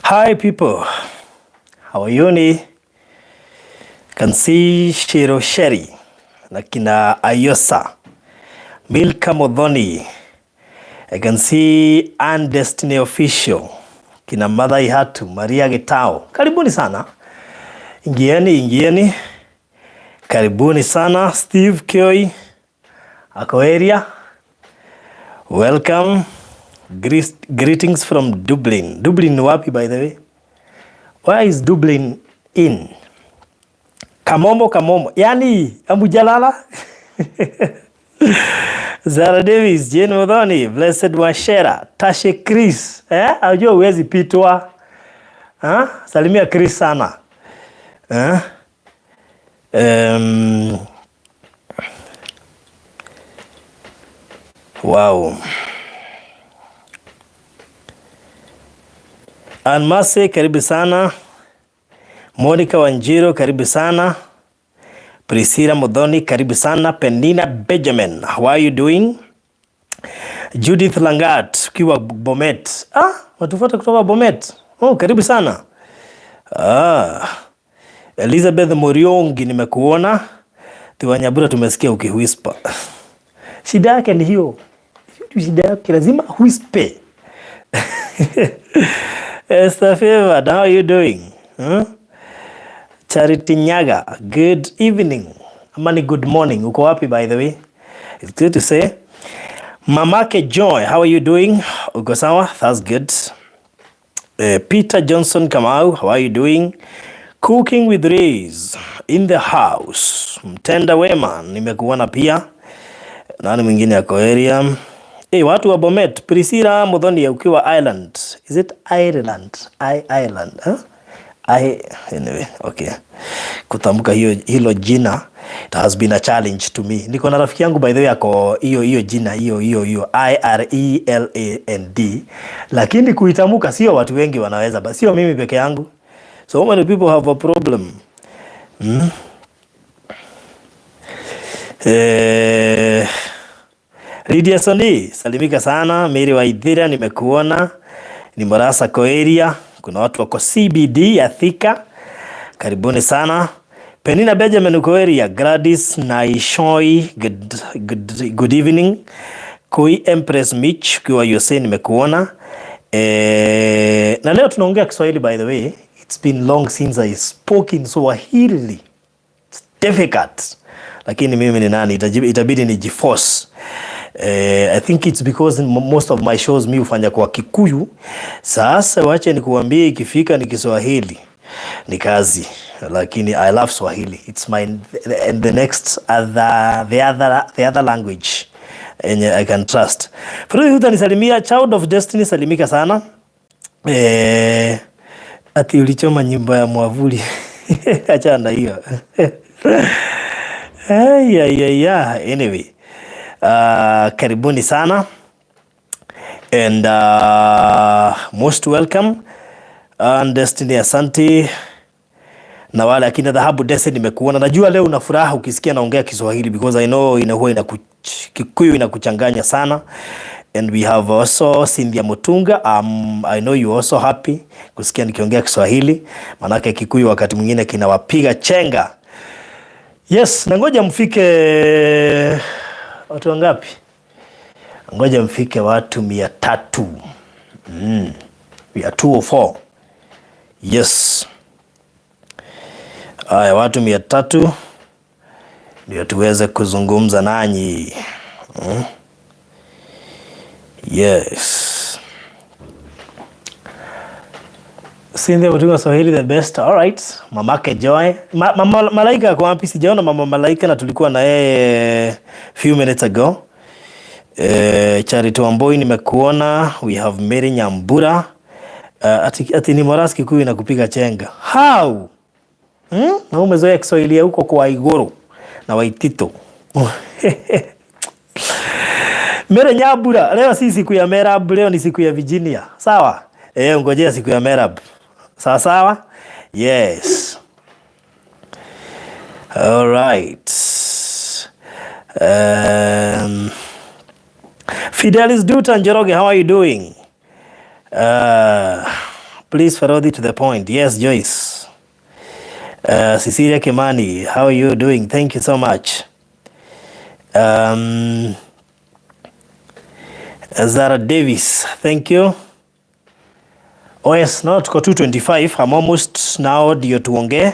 Hi people, how are you? Can see Shiro Sherry, na kina Ayosa, Milka Modhoni. I can see Ann Destiny Official, kina Mother Ihatu, Maria Gitao. Karibuni sana. Ingieni. Karibuni sana. Steve Kioi, ako area. Welcome. Greetings from Dublin. Dublin ni wapi by the way? Where is Dublin in? Kamomo. Yani, amujalala? Zara Davis, Jane Modhoni, Blessed Washera, Tashe Chris. Ajua uwezi pitwa. Salimia Chris sana. Wow. Anmase, karibu sana. Monica Wanjiro, karibu sana. Priscilla Modhoni, karibu sana. Penina Benjamin, how are you doing? Judith Langat, ukiwa Bomet. Watufuata kutoka Bomet. Karibu sana. Elizabeth Moriongi, nimekuona. Tiwanyabura tumesikia ukiwhisper. Shida yake ni hiyo. Shida yake lazima whisper. Esther Favored, how are you doing? Charity Nyaga, good evening. Amani, good morning. Uko wapi by the way? It's good to say. Mamake Joy, how are you doing? Uko sawa? That's good. Peter Johnson Kamau, how are you doing? Cooking with Rays in the house. Mtenda Wema, nimekuona pia. Nani mwingine yako area? Watu wa Bomet. Priscilla Modhoni ukiwa Ireland. Is it Ireland? Ireland, anyway, okay. Kutamka hilo jina, it has been a challenge to me. Niko na rafiki yangu by the way ako hiyo jina hiyo Ireland, lakini kuitamuka sio watu wengi wanaweza, basi sio mimi peke yangu. So many people have a problem. Lydia Soni, salimika sana. Mary Waithira, nimekuona. Ni Morasa Koeria. Kuna watu wako CBD ya Thika. Karibuni sana. Penina Benjamin Koeria. Gladys Naishoi, good evening. Koi Empress Mitch, kiwa USA, nimekuona. Na leo tunaongea Kiswahili by the way. It's been long since I spoke in Swahili. It's difficult. Lakini mimi ni nani? Itabidi ni jiforce. I think it's because most of my shows mi ufanya kwa Kikuyu. Sasa wache nikuambie ikifika ni Kiswahili ni kazi, lakini I love Swahili. It's the next the other language and I can trust. Furu utanisalimia. Child of Destiny, salimika sana. Ati ulichoma nyumba ya mwavuli. Achana hiyo. Anyway, karibuni sana and most welcome. Destiny, asante. Na wale akina Dhahabu Destiny, nimekuona. Najua leo una furaha ukisikia naongea Kiswahili because I know Kikuyu inakuchanganya sana. And we have also Cynthia Mutunga. I know you also happy kusikia nikiongea Kiswahili, manake Kikuyu wakati mwingine kinawapiga chenga. Yes, na ngoja mfike watu wangapi? Ngoja mfike watu 300. We are 204. Yes. Watu 300 ndio tuweze kuzungumza nanyi. Yes. Cynthia Mutunga, Swahili the best. All right. Mamake Joy. Mama Malaika kwa wapi? Sijaona Mama Malaika na tulikuwa na yeye few minutes ago. Charity Wamboi, nimekuona. We have Mary Nyambura. Ati ni Moraski Kikuyu na kupiga chenga. How? Na umezoea Kiswahili huko kwa Igoro na Waitito. Mary Nyambura, leo si siku ya Merab, leo ni siku ya Virginia. Sawa? Ngojea siku ya Merab. Sawa? Yes. All right. Fidelis Duta Njoroge, how are you doing? Please Farodhi, to the point. Yes, Joyce. Cecilia Kimani, how are you doing? Thank you so much. Zara Davis, thank you. Oh yes, now tuko 225. I'm almost now ndio tuongee.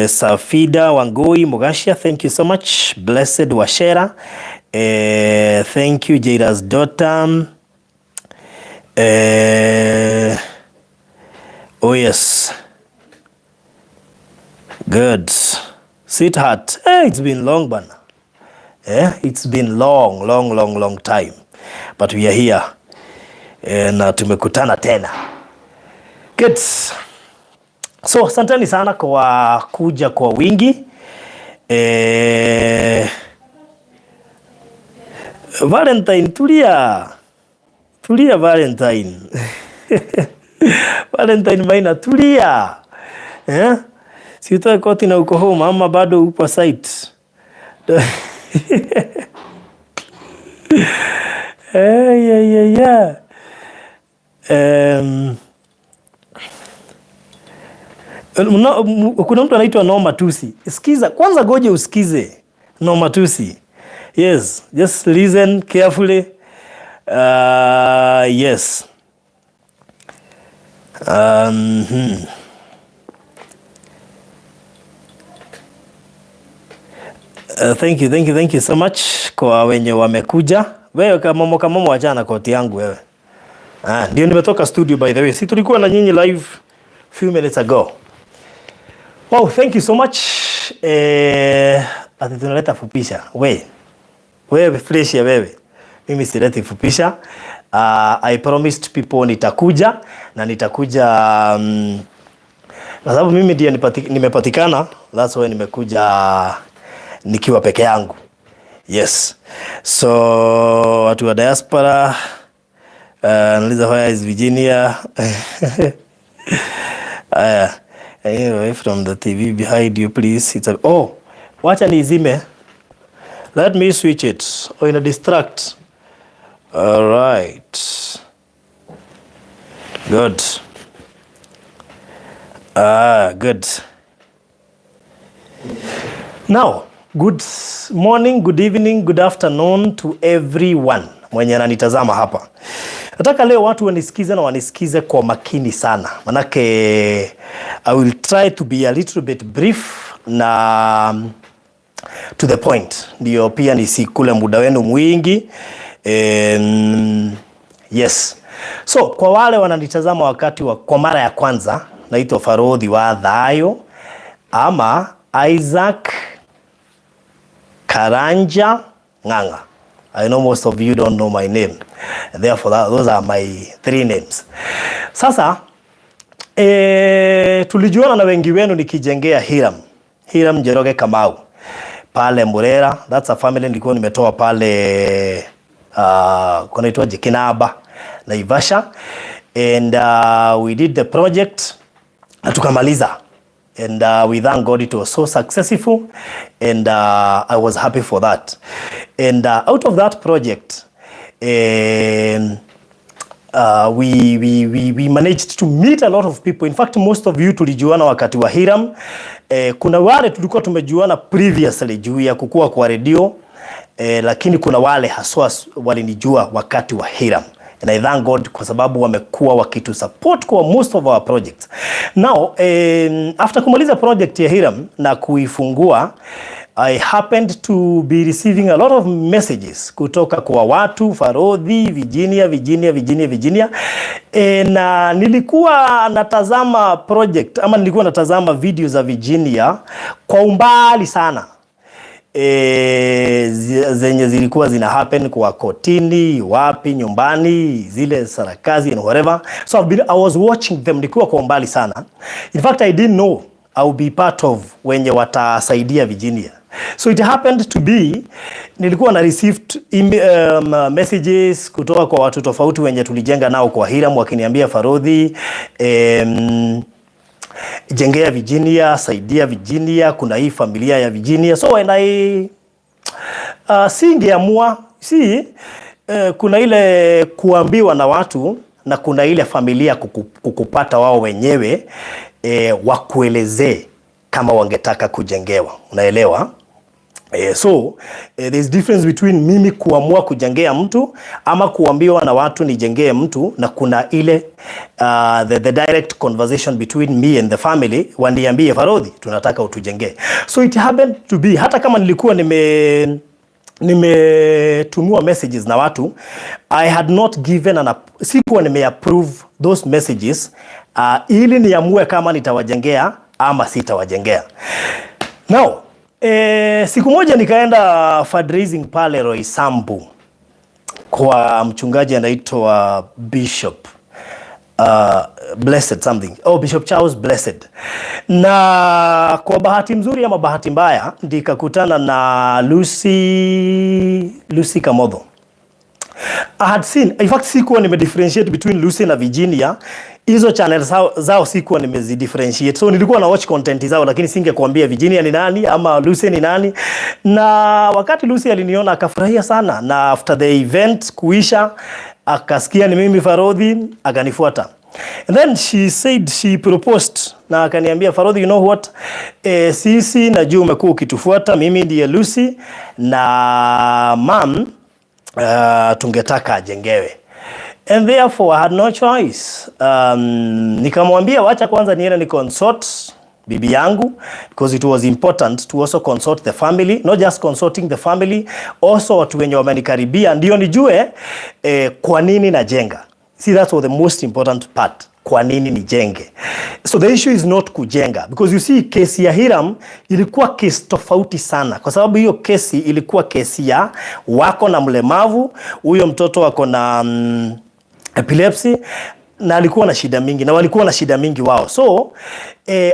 Safida Wangui Mogashia, thank you so much. Blessed Washera, thank you. Jada's daughter. Oh yes, good. Sweetheart, it's been long bana. It's been long time, but we are here na tumekutana tena. Good. So asanteni sana kwa kuja kwa wingi. Valentine, tulia Valentine. Valentine maina, tulia. Si utoe koti na uko home ama bado upo site. Kuna mtu anaitwa Noma Tusi. Sikiza kwanza, goje usikize Noma Tusi. Yes, just listen carefully. Yes. Thank you so much kwa wenye wamekuja. Wewe kama wachana koti yangu wewe. Ndio nimetoka studio by the way. Si tulikuwa na nyinyi live few minutes ago. Wow, thank you so much. Ati tunaleta fupisha. Wewe fresh ya wewe. Mimi sileti fupisha. I promised people nitakuja na nitakuja kwa sababu mimi ndio nimepatikana. That's why nimekuja nikiwa peke yangu. Yes. So watu wa diaspora, Naliza, where is Virginia? Away from the TV behind you please. Wacha nizime. Let me switch it. Ina distract. All right. Good. Good. Now, good morning, good evening, good afternoon to everyone mwenye ananitazama hapa. Nataka leo watu wanisikize na wanisikize kwa makini sana. Manake I will try to be a little bit brief na to the point. Ndio pia nisikule muda wenu mwingi. Yes. So kwa wale wananitazama wakati kwa mara ya kwanza, naitwa Farodhi wa Thayo ama Isaac Karanja Ng'ang'a. I know most of you don't know my name. Therefore, those are my 3 names. Sasa, tulijuana na wengi wenu nikijengea Hiram Njoroge Kamau. Pale Murera, that's a family nilikuwa nimetoa pale kunaitwa Kinaba, Naivasha. And we did the project na tukamaliza. And we thank God it was so successful, and I was happy for that. And out of that project, we managed to meet a lot of people. In fact, most of you tulijuana wakati wa Hiram. Kuna wale tulikuwa tumejuana previously juu ya kukua kwa radio, lakini kuna wale haswa walinijua wakati wa Hiram. And I thank God kwa sababu wamekuwa wakitu support kwa most of our projects. Now, after kumaliza project ya Hiram na kuifungua, I happened to be receiving a lot of messages kutoka kwa watu, Farodhi, Virginia. Na nilikuwa natazama project, ama nilikuwa natazama video za Virginia kwa umbali sana. Zenye zilikuwa zina happen kwa kotini, wapi, nyumbani, zile sarakazi and whatever. So I was watching them nilikuwa kwa umbali sana. In fact, I didn't know I would be part of wenye watasaidia Virginia. So it happened to be, nilikuwa na received messages kutoka kwa watu tofauti wenye tulijenga nao kwa Hiram wakiniambia Farodhi, jengea Virginia, saidia Virginia, kuna hii familia ya Virginia. So when I singeamua, kuna ile kuambiwa na watu na kuna ile familia kukupata wao wenyewe wakuelezee kama wangetaka kujengewa. Unaelewa? So there's difference between mimi kuamua kujengea mtu ama kuambiwa na watu nijengee mtu, na kuna ile the direct conversation between me and the family, waniambie Farodhi tunataka utujengee. So it happened to be, hata kama nilikuwa nimetumiwa messages na watu, I had not given sikuwa nimeapprove those messages ili niamue kama nitawajengea ama sitawajengea. Now siku moja nikaenda fundraising pale Roysambu kwa mchungaji anaitwa Bishop Blessed something. Bishop Charles Blessed. Na kwa bahati mzuri ama bahati mbaya nikakutana na Lucy Kamotho. I had seen, in fact sikuwa differentiate between Lucy na Virginia. Hizo channels zao sikuwa differentiate. So nilikuwa na watch content zao, lakini singekuambia Virginia ni nani ama Lucy ni nani. Na wakati Lucy aliniona akafurahia sana, na after the event kuisha akasikia ni mimi Farodhi, akanifuata. And then she said, she proposed, na akaniambia Farodhi, you know what, sisi najua umekuwa ukitufuata, mimi ndiye Lucy na mam tungetaka ajengewe. And therefore I had no choice. Nikamwambia wacha kwanza niende ni consult bibi yangu, because it was important to also consult the family, not just consulting the family, also watu wenye wamenikaribia ndio nijue kwa nini najenga. See, that's the most important part. Kwa nini nijenge? So the issue is not kujenga, because you see kesi ya Hiram ilikuwa kesi tofauti sana, kwa sababu hiyo kesi ilikuwa kesi ya wako na mlemavu, huyo mtoto wako na epilepsy, na alikuwa na shida mingi, na walikuwa na shida mingi wao. So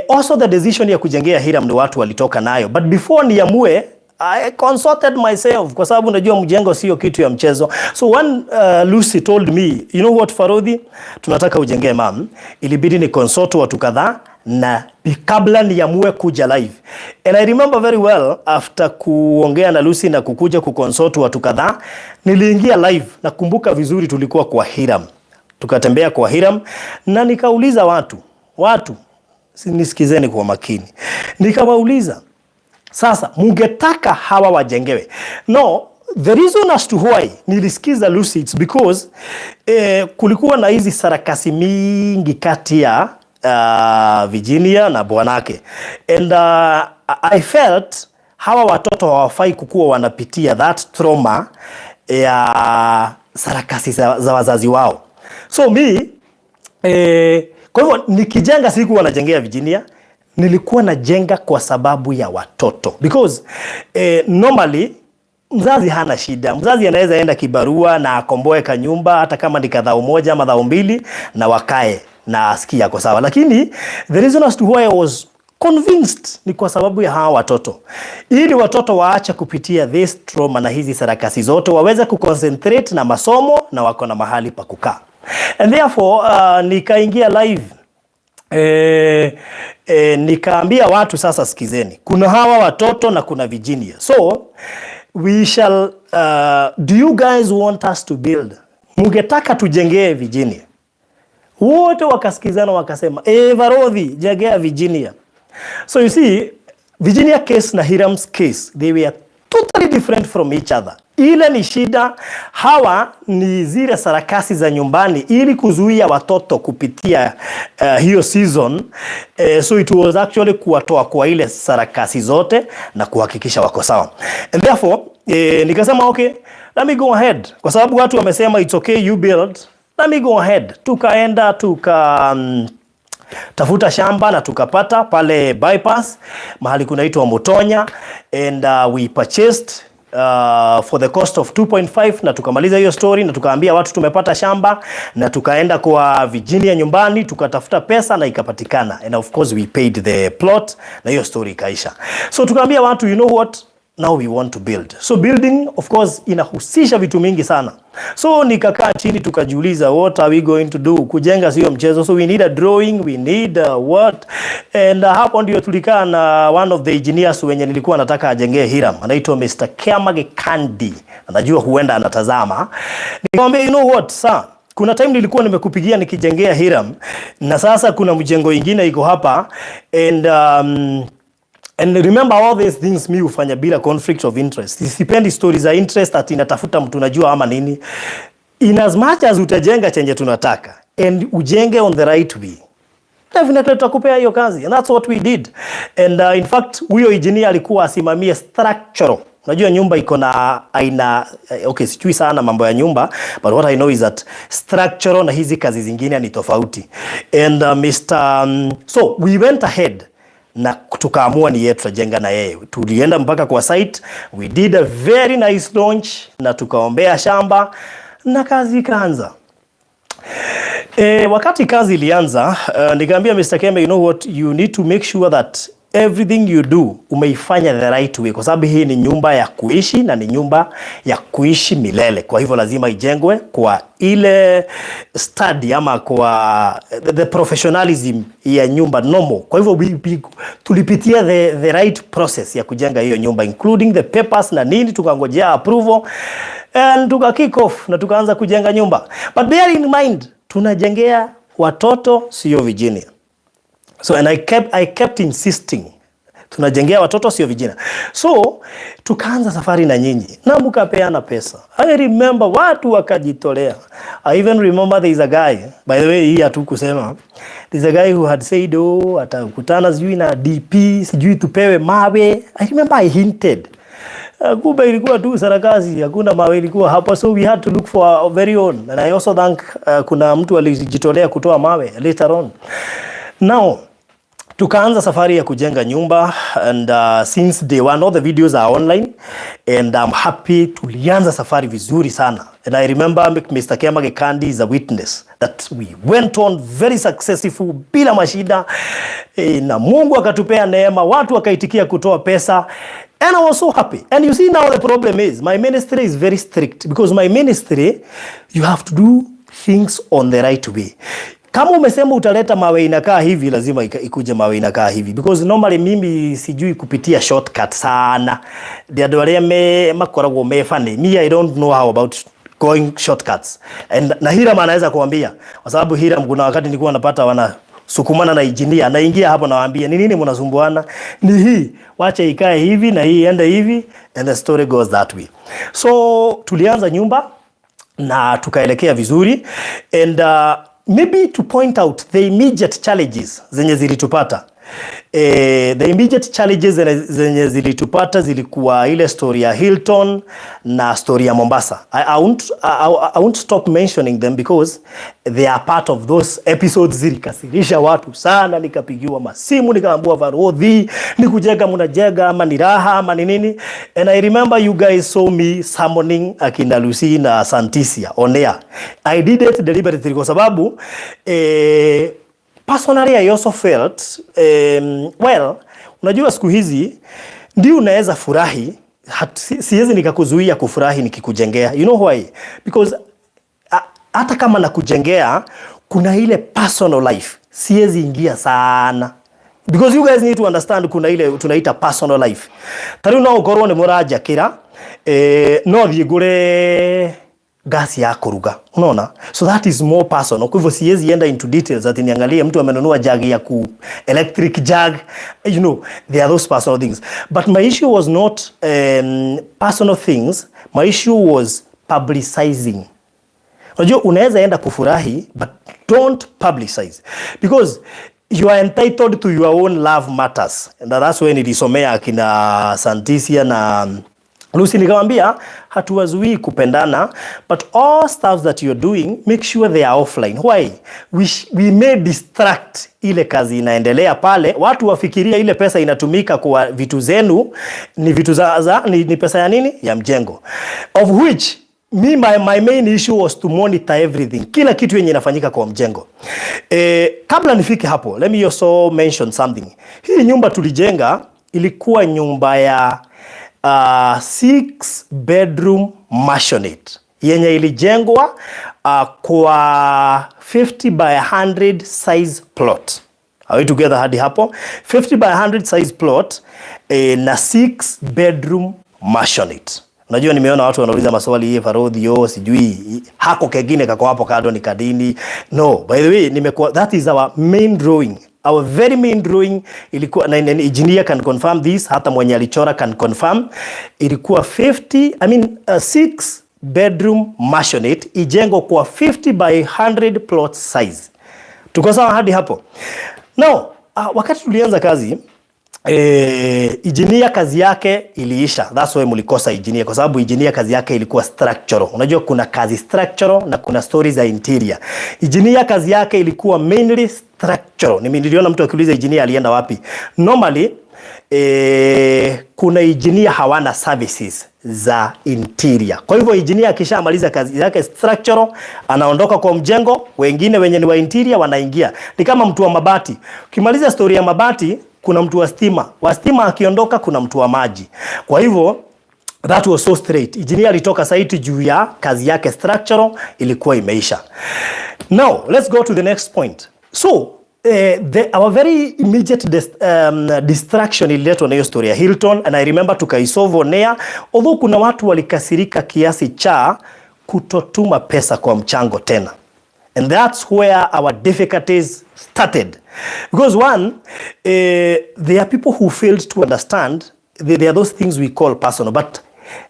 also the decision ya kujengea Hiram ni watu walitoka nayo, but before niamue I consulted myself, kwa sababu najua mjengo sio kitu ya mchezo. So when Lucy told me, you know what Farodhi, tunataka ujengee mam, ilibidi ni consult watu kadhaa na kabla niamue kuja live. And I remember very well, after kuongea na Lucy na kukuja kukonsult watu kadhaa, niliingia live. Nakumbuka vizuri tulikuwa kwa Hiram. Tukatembea kwa Hiram na nikauliza watu nisikizeni kwa makini. Nikawauliza, sasa mungetaka hawa wajengewe? No, the reason as to why nilisikiza Lucy, it's because kulikuwa na hizi sarakasi mingi kati ya Virginia na bwanake. And I felt hawa watoto hawafai kukuwa wanapitia that trauma ya sarakasi za wazazi wao. So mi kwa hivyo nikijenga siku wanajengea Virginia, nilikuwa najenga kwa sababu ya watoto, because normally mzazi hana shida. Mzazi anaweza enda kibarua na akomboe kanyumba, hata kama ni kadhao moja ama dhao mbili, na wakae na asikia kwa sawa. Lakini the reason as to why I was convinced ni kwa sababu ya hawa watoto, ili watoto waache kupitia this trauma na hizi sarakasi zote, waweze kuconcentrate na masomo na wako na mahali pa kukaa. And therefore nikaingia live. Nikaambia watu, sasa sikizeni, kuna hawa watoto na kuna Virginia. So we shall do you guys want us to build? Mungetaka tujengee Virginia? Wote wakasikizana wakasema Farodhi, jengea Virginia. So you see, Virginia case na Hiram's case, they were totally different from each other. Ile ni shida, hawa ni zile sarakasi za nyumbani ili kuzuia watoto kupitia hiyo season. So it was actually kuwatoa kwa ile sarakasi zote na kuhakikisha wako sawa. And therefore nikasema okay, let me go ahead, kwa sababu watu wamesema it's okay you build, let me go ahead. Tukaenda tafuta shamba na tukapata pale bypass mahali kunaitwa Motonya, and we purchased for the cost of 2.5, na tukamaliza hiyo story na tukaambia watu tumepata shamba, na tukaenda kwa Virginia nyumbani tukatafuta pesa na ikapatikana, and of course we paid the plot na hiyo story ikaisha. So tukaambia watu, you know what, now we want to build. So building of course inahusisha vitu mingi sana. So nikakaa chini tukajiuliza, what are we going to do? Kujenga sio mchezo. So we need a drawing, we need what, and hapo ndio tulikaa na one of the engineers wenye nilikuwa nataka ajengee Hiram, anaitwa Mr. Kamage Kandi. Anajua huenda anatazama. Nikamwambia, you know what sir, kuna time nilikuwa nimekupigia nikijengea Hiram, na sasa kuna mjengo ingine iko hapa, and remember all these things mi hufanya bila conflict of interest. Sipendi stories za interest ati natafuta mtu najua ama nini. In as much as utajenga chenye tunataka and ujenge on the right way, definitely tutakupea hiyo kazi, and that's what we did. And in fact huyo engineer alikuwa asimamie structural. Unajua nyumba iko na aina, okay, sijui sana mambo ya nyumba, but what I know is that structural na hizi kazi zingine ni tofauti. And so we went ahead na tukaamua ni yeye tutajenga na yeye. Tulienda mpaka kwa site, we did a very nice launch na tukaombea shamba na kazi ikaanza. Wakati kazi ilianza, nikamwambia Mr. Kembe, you know what, you need to make sure that everything you do umeifanya the right way, kwa sababu hii ni nyumba ya kuishi na ni nyumba ya kuishi milele. Kwa hivyo lazima ijengwe kwa ile study ama kwa the professionalism ya nyumba normal. Kwa hivyo tulipitia the right process ya kujenga hiyo nyumba, including the papers na nini, tukangojea approval and tuka kick off na tukaanza kujenga nyumba. But bear in mind, tunajengea watoto sio vijana. So and I kept insisting, tunajengea watoto sio vijana. So tukaanza safari na nyinyi na mkapeana pesa. I remember watu wakajitolea. I even remember there is a guy, by the way, hii hatukusema, there is a guy who had said atakutana sijui na DP, sijui tupewe mawe. I remember I hinted. Kumbe ilikuwa tu sarakasi, hakuna mawe ilikuwa hapa, so we had to look for our very own. And I also thank kuna mtu alijitolea kutoa mawe later on. Now tukaanza safari ya kujenga nyumba, and since day one, all the videos are online, and I'm happy tulianza safari vizuri sana. And I remember Mr. Kemage Kandi is a witness that we went on very successful bila mashida, na Mungu akatupea neema, watu wakaitikia kutoa pesa, and I was so happy. And you see now the problem is my ministry is very strict, because my ministry, you have to do things on the right way. Kama umesema utaleta mawe inakaa hivi, lazima ikuje mawe inakaa hivi, because normally mimi sijui kupitia shortcut sana. Ndio wale makoragwo mefane. Me, I don't know how about going shortcuts. And na Hiram anaweza kuambia, kwa sababu Hiram kuna wakati nilikuwa napata wana sukumana na engineer, naingia hapo nawaambia ni nini mnasumbuana, ni hii, wacha ikae hivi na hii ende hivi, and the story goes that way. So tulianza nyumba na tukaelekea vizuri, and maybe to point out the immediate challenges zenye zilitupata. The immediate challenges zenye zilitupata zilikuwa ile story ya Hilton na story ya Mombasa. I won't stop mentioning them because they are part of those episodes. Zilikasirisha watu sana, nikapigiwa masimu, nikaambiwa Varodhi, nikujega munajega ama ni raha ama ni nini. And I remember you guys saw me summoning akina Lucy na Santisia on air. I did it deliberately kwa sababu personally I also felt well, unajua siku hizi ndio unaweza furahi, siwezi nikakuzuia kufurahi nikikujengea. You know why? Because hata kama nakujengea kuna ile personal life siwezi ingia sana, because you guys need to understand kuna ile tunaita personal life. Tari no ukorwo ni muraja kira no thiegure gasi ya kuruga, unaona? So that is more personal. Kwa hivyo siwezi enda into details ati niangalie mtu amenunua jug ya electric jug, you know, there are those personal things. But my issue was not personal things. My issue was publicizing. Unajua unaweza enda kufurahi, but don't publicize, because you are entitled to your own love matters. And that's when nilisomea akina Santisia na Lucy, nikamwambia hatuwazuii kupendana, but all stuff that you're doing, make sure they are offline. Why? We may distract ile kazi inaendelea pale, watu wafikiria ile pesa inatumika kwa vitu zenu, ni vitu ni pesa ya nini? Ya mjengo. Of which my main issue was to monitor everything, kila kitu yenye inafanyika kwa mjengo. Kabla nifike hapo, let me also mention something. Hii nyumba tulijenga ilikuwa nyumba ya 6 bedroom mansionette yenye ilijengwa kwa 50 by 100 size plot. Are we together hadi hapo? 50 by 100 size plot na 6 bedroom mansionette. Unajua nimeona watu wanauliza maswali hii parodhi sijui hako kengine kako hapo kado ni kadini. No, by the way that is our main drawing. Our very main drawing ilikuwa na engineer can confirm this, hata mwenye alichora can confirm. Ilikuwa 6 bedroom mansionette ijengo kwa 50 by 100 plot size. Tuko sawa hadi hapo? Now, wakati tulianza kazi engineer kazi yake iliisha. That's why mulikosa engineer, kwa sababu engineer kazi yake ilikuwa structural. Unajua kuna kazi structural na kuna stories za interior. Engineer kazi yake ilikuwa mainly structural. Niliona mtu akiuliza engineer alienda wapi. Normally kuna engineer hawana services za interior. Kwa hivyo engineer akishamaliza kazi yake structural anaondoka kwa mjengo, wengine wenye ni wa interior wanaingia. Ni kama mtu wa mabati. Ukimaliza story ya mabati kuna mtu wa stima. Wa stima akiondoka kuna mtu wa maji. Kwa hivyo that was so straight. Engineer alitoka site juu ya kazi yake structural ilikuwa imeisha. Now, let's go to the next point. So, our very immediate distraction ililetwa na hiyo story ya Hilton, and I remember tukaisolve on air, although kuna watu walikasirika kiasi cha kutotuma pesa kwa mchango tena. And that's where our difficulties started. Because one, there are people who failed to understand there are those things we call personal. But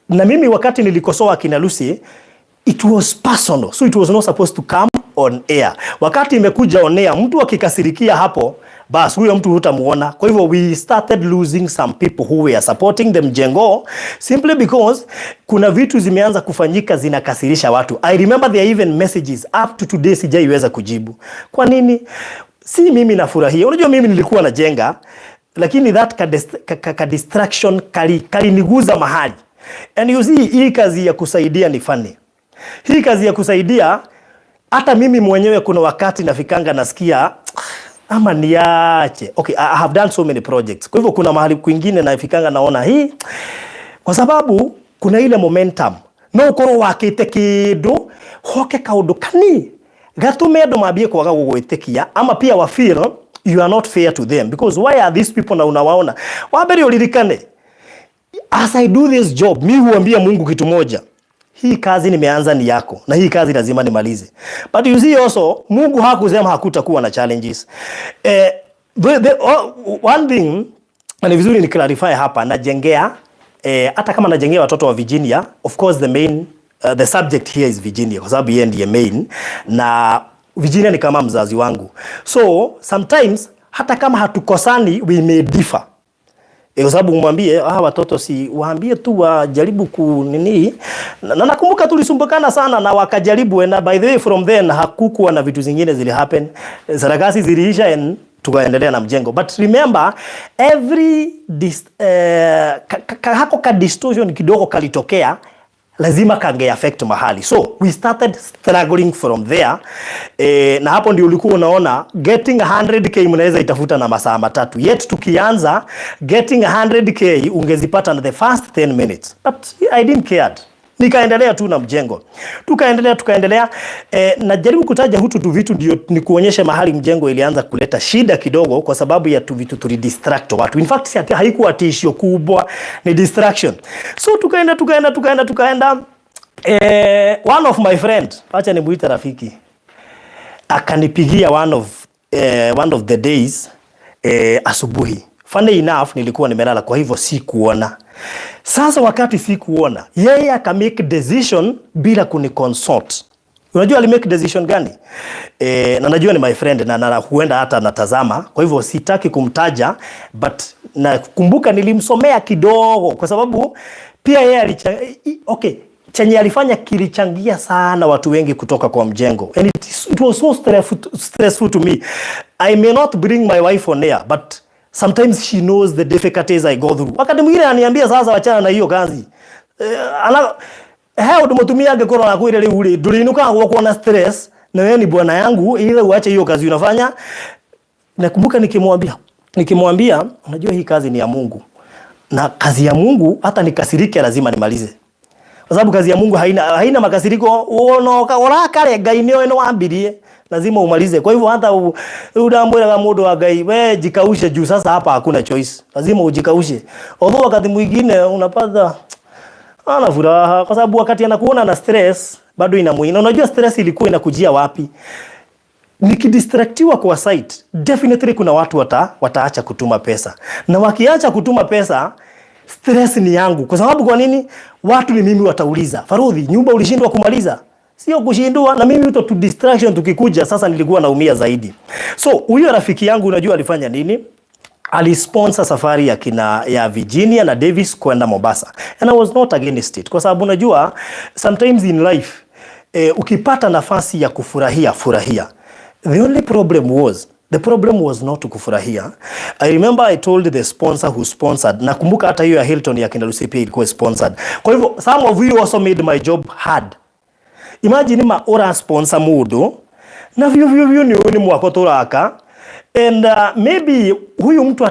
na mimi wakati nilikosoa kina Lucy, it was personal. So it was not supposed to come on air. Wakati imekuja on air, mtu akikasirikia hapo, bas huyo mtu hutamuona. Kwa hivyo we started losing some people who were supporting the mjengo simply because kuna vitu zimeanza kufanyika zinakasirisha watu. I remember there are even messages up to today sijaiweza kujibu. Kwa nini? Si mimi nafurahia. Unajua mimi nilikuwa najenga, lakini that distraction kaliniguza mahali. And you see, hii kazi ya kusaidia ni funny. Hii kazi ya kusaidia, hata mimi mwenyewe kuna wakati nafikanga nasikia ama niache. Okay, I have done so many projects. Kwa hivyo kuna mahali kwingine nafikanga naona hii, kwa sababu kuna ile momentum. No ukoro wakite kido, hoke kaudo kani. Gatume ndo mabie kwa gugwitikia, ama pia wa feel you are not fair to them. Because why are these people na unawaona? Waberi ulirikane. As I do this job, mi huambia Mungu kitu moja. Hii kazi nimeanza ni yako, na hii kazi lazima nimalize. But you see also, Mungu hakusema hakutakuwa na challenges. One thing, na ni vizuri ni clarify hapa, najengea, hata kama najengea watoto wa Virginia, of course the subject here is Virginia, kwa sababu yeye ndiye main, na Virginia ni kama mzazi wangu. So, sometimes, hata kama hatukosani, we may differ. Kwa sababu umwambie watoto si waambie tu wajaribu kunini, na nakumbuka tulisumbukana sana na wakajaribu, and by the way from then hakukuwa na vitu zingine zili happen, sarakasi ziliisha and tukaendelea na mjengo. But remember every hako ka distortion kidogo kalitokea, lazima kange affect mahali. So we started struggling from there. Na hapo ndio ulikuwa unaona getting 100k mnaweza itafuta na masaa matatu. Yet tukianza getting 100k ungezipata na the first 10 minutes. But I didn't care. Nikaendelea tu na mjengo. Tukaendelea. Najaribu kutaja hutu tu vitu ndio ni kuonyesha mahali mjengo ilianza kuleta shida kidogo, kwa sababu ya tu vitu tulidistract watu. In fact haikuwa tishio kubwa, ni distraction. So tukaenda. One of my friends, acha nimuite rafiki, akanipigia one of the days asubuhi. Funny enough nilikuwa nimelala, kwa hivyo sikuona. Sasa wakati sikuona, yeye aka make decision bila kuniconsult. Unajua ali make decision gani? Na najua ni my friend na huenda hata natazama, kwa hivyo sitaki kumtaja, but nakumbuka nilimsomea kidogo kwa sababu pia yeye chenye alifanya kilichangia sana watu wengi kutoka kwa mjengo. And it was so stressful to me. I may not bring my wife on air, but sometimes she knows the difficulties I go through. Wakati mwingine ananiambia sasa wachana na hiyo kazi. Umetumia ngekoro na kuile ule dulinuka kwa na stress, na wewe ni bwana yangu, ile uache hiyo kazi unafanya. Nakumbuka nikimwambia unajua hii kazi ni ya Mungu. Na kazi ya Mungu hata nikasirike lazima nimalize. Kwa sababu kazi ya Mungu haina makasiriko. Ora kale Ngai niyo eno wambirie, lazima umalize. Kwa hivyo hata udambwira kama mundu wa Ngai, we jikaushe juu sasa hapa hakuna choice. Lazima ujikaushe. Although wakati mwingine unapata Ana furaha kwa sababu wakati anakuona na stress bado inamuina. Unajua stress ilikuwa inakujia wapi? Nikidistractiwa kwa site, definitely kuna watu wataacha kutuma pesa. Na wakiacha kutuma pesa, stress ni yangu. Kwa sababu kwa nini? Watu ni mimi watauliza. Farudhi, nyumba ulishindwa kumaliza? Sio kushindwa, na mimi to distraction tukikuja sasa nilikuwa naumia zaidi. So, huyo rafiki yangu unajua alifanya nini? Alisponsor safari ya Virginia na Davis kwenda Mombasa. And I was not against it. Kwa sababu unajua sometimes in life ukipata nafasi ya furahia. The only problem was not kufurahia. I remember I told the sponsor who sponsored, nakumbuka hata hiyo ya Hilton ya kina Lucy pia ilikuwa sponsored. Kwa hivyo some of you also made my job hard. Imagine ora sponsor mudo na vyo ni mwako turaka. And maybe huyu mtu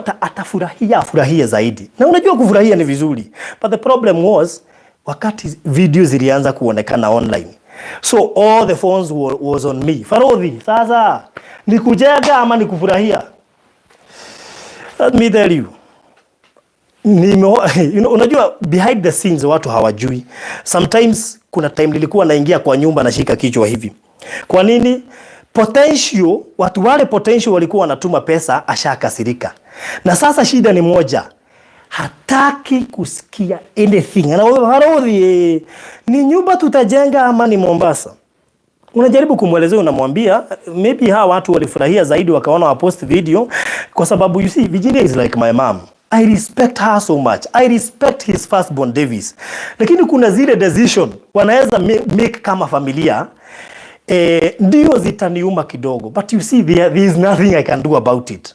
afurahia zaidi. Na unajua kufurahia ni vizuri. But the problem was wakati video zilianza kuonekana online. So all the phones was on me. Farodhi, sasa ni kujenga ama ni kufurahia? Let me tell you. Unajua behind the scenes watu hawajui. Sometimes kuna time nilikuwa naingia kwa nyumba na shika kichwa hivi. Kwa nini? Watu wale potential walikuwa wanatuma pesa, ashakasirika. Na sasa shida ni moja. Hataki kusikia anything. Na wewe Farodhi, ni nyumba tutajenga ama ni Mombasa? Unajaribu kumwelezea, unamwambia maybe hawa watu walifurahia zaidi wakaona wa post video kwa sababu you see Virginia is like my mom. I respect her so much. I respect his firstborn Davis. Lakini kuna zile decision wanaweza make kama familia ndio zitaniuma kidogo. But you see there is nothing I can do about it.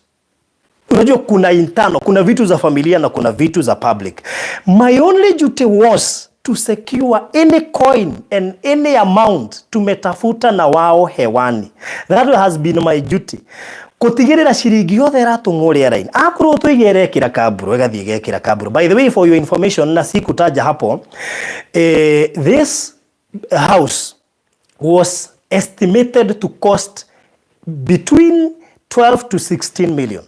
Unajua kuna internal, kuna vitu za familia na kuna vitu za public. My only duty was to secure any coin and any amount tumetafuta na wao hewani. That has been my duty. Kutigirira shiringi yothe ratung'uria line. Akuru tuigere kira kaburu, egathie kira kaburu. By the way, for your information, na sikutaja hapo, this house was estimated to cost between 12 to 16 million.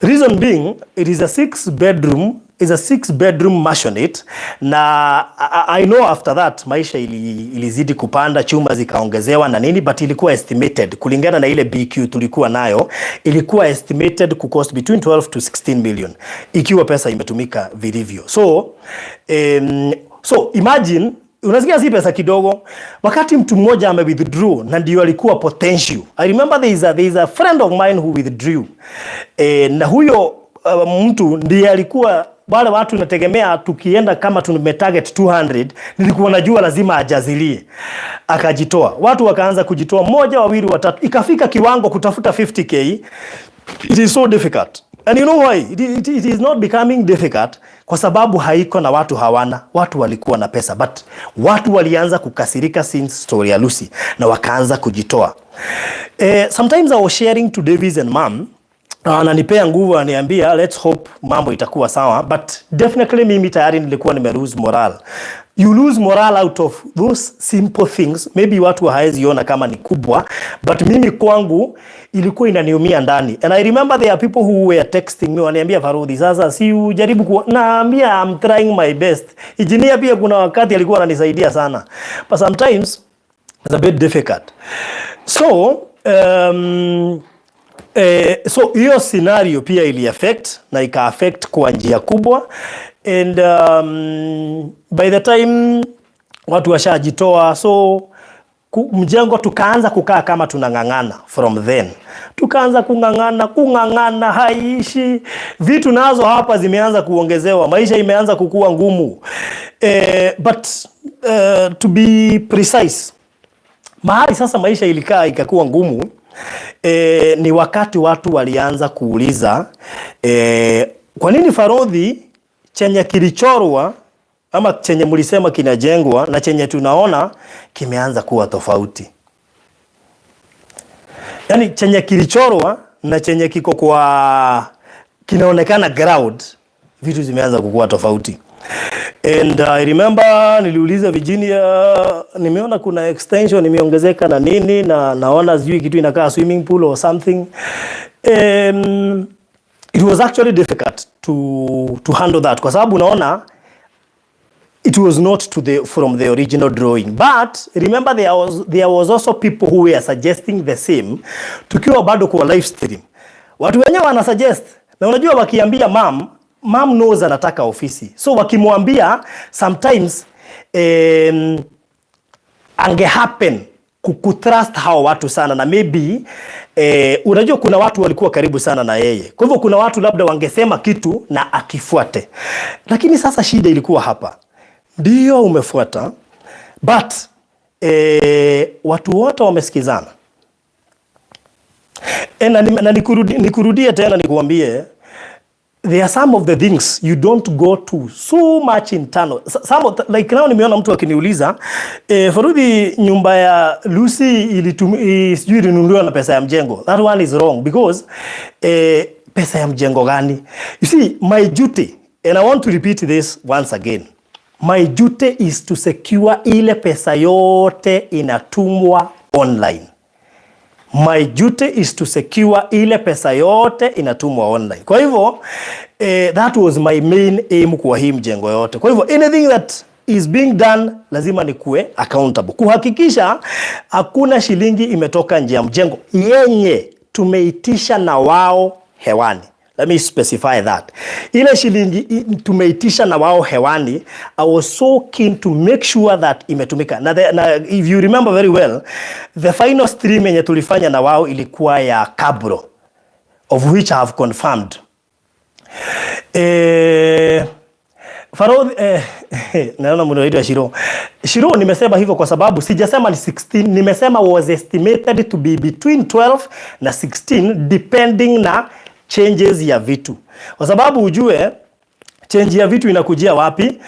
Reason being, it is a six bedroom mansionette, na I know after that maisha ilizidi kupanda, chuma zikaongezewa na nini, but ilikuwa estimated kulingana na ile BQ tulikuwa nayo, ilikuwa estimated ku cost between 12 to 16 million ikiwa pesa imetumika vilivyo. So imagine, unasikia si pesa kidogo wakati mtu mmoja ame withdraw na ndio alikuwa potential. I remember there is a friend of mine who withdrew. Na huyo mtu ndiye alikuwa wale watu nategemea tukienda kama tumetarget 200 nilikuwa najua lazima ajazilie. Akajitoa. Watu wakaanza kujitoa, mmoja, wawili, watatu, ikafika kiwango kutafuta 50k. It is so difficult. And you know why? It is not becoming difficult kwa sababu haiko na watu hawana. Watu walikuwa na pesa, but watu walianza kukasirika since story ya Lucy na wakaanza kujitoa. Sometimes I was sharing to Davis and mom, ananipea nguvu, ananiambia let's hope mambo itakuwa sawa, but definitely mimi tayari nilikuwa lose moral. You lose moral out of those simple things. Maybe watu hawaziona kama ni kubwa, but mimi kwangu ilikuwa inaniumia ndani. And I remember there are people who were texting me wananiambia, Farodhi, sasa si ujaribu naambia I'm trying my best. Engineer pia kuna wakati alikuwa ananisaidia sana, but sometimes it's a bit difficult. So so hiyo scenario pia ili affect na ika affect kwa njia kubwa. And by the time watu washajitoa, so mjengo tukaanza kukaa kama tunangangana. From then tukaanza kungangana haishi, vitu nazo hapa zimeanza kuongezewa, maisha imeanza kukua ngumu. But to be precise, mahali sasa maisha ilikaa ikakuwa ngumu, ni wakati watu walianza kuuliza, kwa nini Farodhi chenye kilichorwa ama chenye mlisema kinajengwa na chenye tunaona kimeanza kuwa tofauti? Yani chenye kilichorwa na chenye kiko kwa kinaonekana ground, vitu zimeanza kukua tofauti. And I remember niliuliza Virginia, nimeona kuna extension imeongezeka na nini, na naona sijui kitu inakaa swimming pool or something. It was actually difficult to handle that kwa sababu unaona it was not from the original drawing, but remember there was also people who were suggesting the same. Tukiwa bado kwa live stream, watu wenyewe wana suggest, na unajua wakiambia mom knows anataka ofisi, so wakimwambia sometimes ange happen kutrust hao watu sana, na maybe unajua kuna watu walikuwa karibu sana na yeye, kwa hivyo kuna watu labda wangesema kitu na akifuate. Lakini sasa shida ilikuwa hapa, ndio umefuata, but watu wote wamesikizana. Na nikurudie tena nikuambie, there are some of the things you don't go to so much internal. Some of like now nimeona mtu akiniuliza Farudi, nyumba ya Lucy sijui ilinunuliwa na pesa ya mjengo. That one is wrong, because pesa ya mjengo gani? You see, my duty, and I want to repeat this once again, my duty is to secure ile pesa yote inatumwa online. My duty is to secure ile pesa yote inatumwa online. Kwa hivyo that was my main aim kwa hii mjengo yote. Kwa hivyo anything that is being done lazima nikuwe accountable, kuhakikisha hakuna shilingi imetoka nje ya mjengo yenye tumeitisha na wao hewani. Let me specify that. Ile shilingi tumeitisha na wao hewani, I was so keen to make sure that imetumika. Na if you remember very well, the final stream yenye tulifanya na wao ilikuwa ya Kabro, of which I have confirmed. Naona mnaitwa Shiro nimesema hivyo kwa sababu sijasema ni 16, nimesema was estimated to be between 12 na 16 depending na changes ya vitu. Kwa sababu ujue change ya vitu inakujia wapi?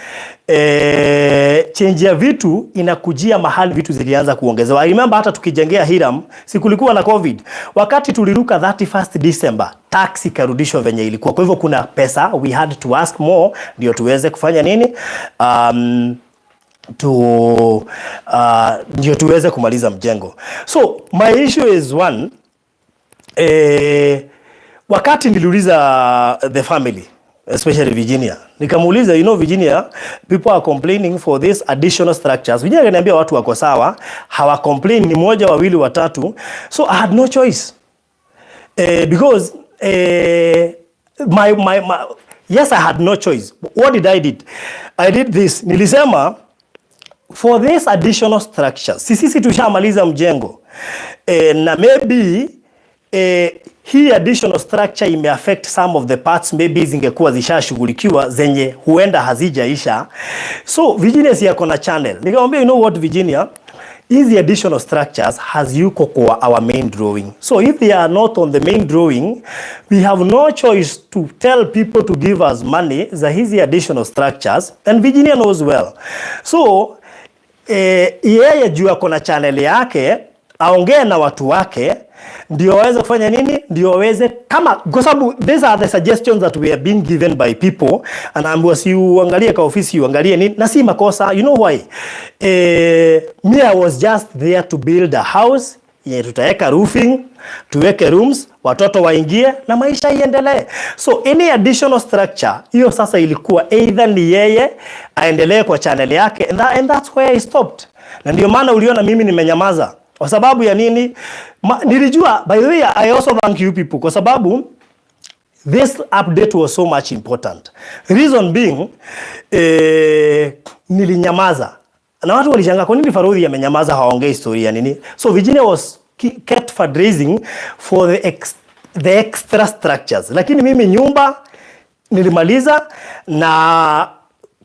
Change ya vitu inakujia mahali vitu zilianza kuongezewa. I remember hata tukijengea Hiram, si kulikuwa na COVID. Wakati tuliruka 31st December, tax ikarudishwa venye ilikuwa. Kwa hivyo kuna pesa we had to ask more ndio tuweze kufanya nini? Ndio tuweze kumaliza mjengo. So my issue is one, wakati niliuliza the family, especially Virginia, nikamuuliza, you know Virginia, people are complaining for this additional structures. Virginia kaniambia watu wako sawa, hawa complain ni moja, wawili, watatu. So I had no choice. Because yes, I had no choice. What did I did? I did this. Nilisema for this additional structures, sisi tushamaliza mjengo. Na maybe hii additional structure ime affect some of the parts, maybe zingekuwa zishashughulikiwa zenye huenda hazijaisha. So Virginia si yako na channel. Nikamwambia, you know what Virginia, hizi additional structures haziyuko kwa our main drawing. So if they are not on the main drawing, we have no choice to tell people to give us money za hizi additional structures, and Virginia knows well. So yeye juu yako na channel yake, aongee na watu wake ndio waweze kufanya nini, ndio waweze kama, kwa sababu these are the suggestions that we are being given by people, and ambiwa si uangalie kwa ofisi, uangalie nini, na si makosa. You know why? Me, I was just there to build a house yenye tutaweka roofing, tuweke rooms, watoto waingie na maisha iendelee. So any additional structure, hiyo sasa ilikuwa either ni yeye aendelee kwa channel yake, and that's where I stopped. Na ndio maana uliona mimi nimenyamaza. Kwa sababu ya nini? Nilijua, by the way, I also thank you people, kwa sababu this update was so much important. Reason being, nilinyamaza. Na watu walishangaa kwa nini Farudi amenyamaza, haongei historia nini? So Virginia was kept fundraising for the extra structures. Lakini mimi nyumba nilimaliza, na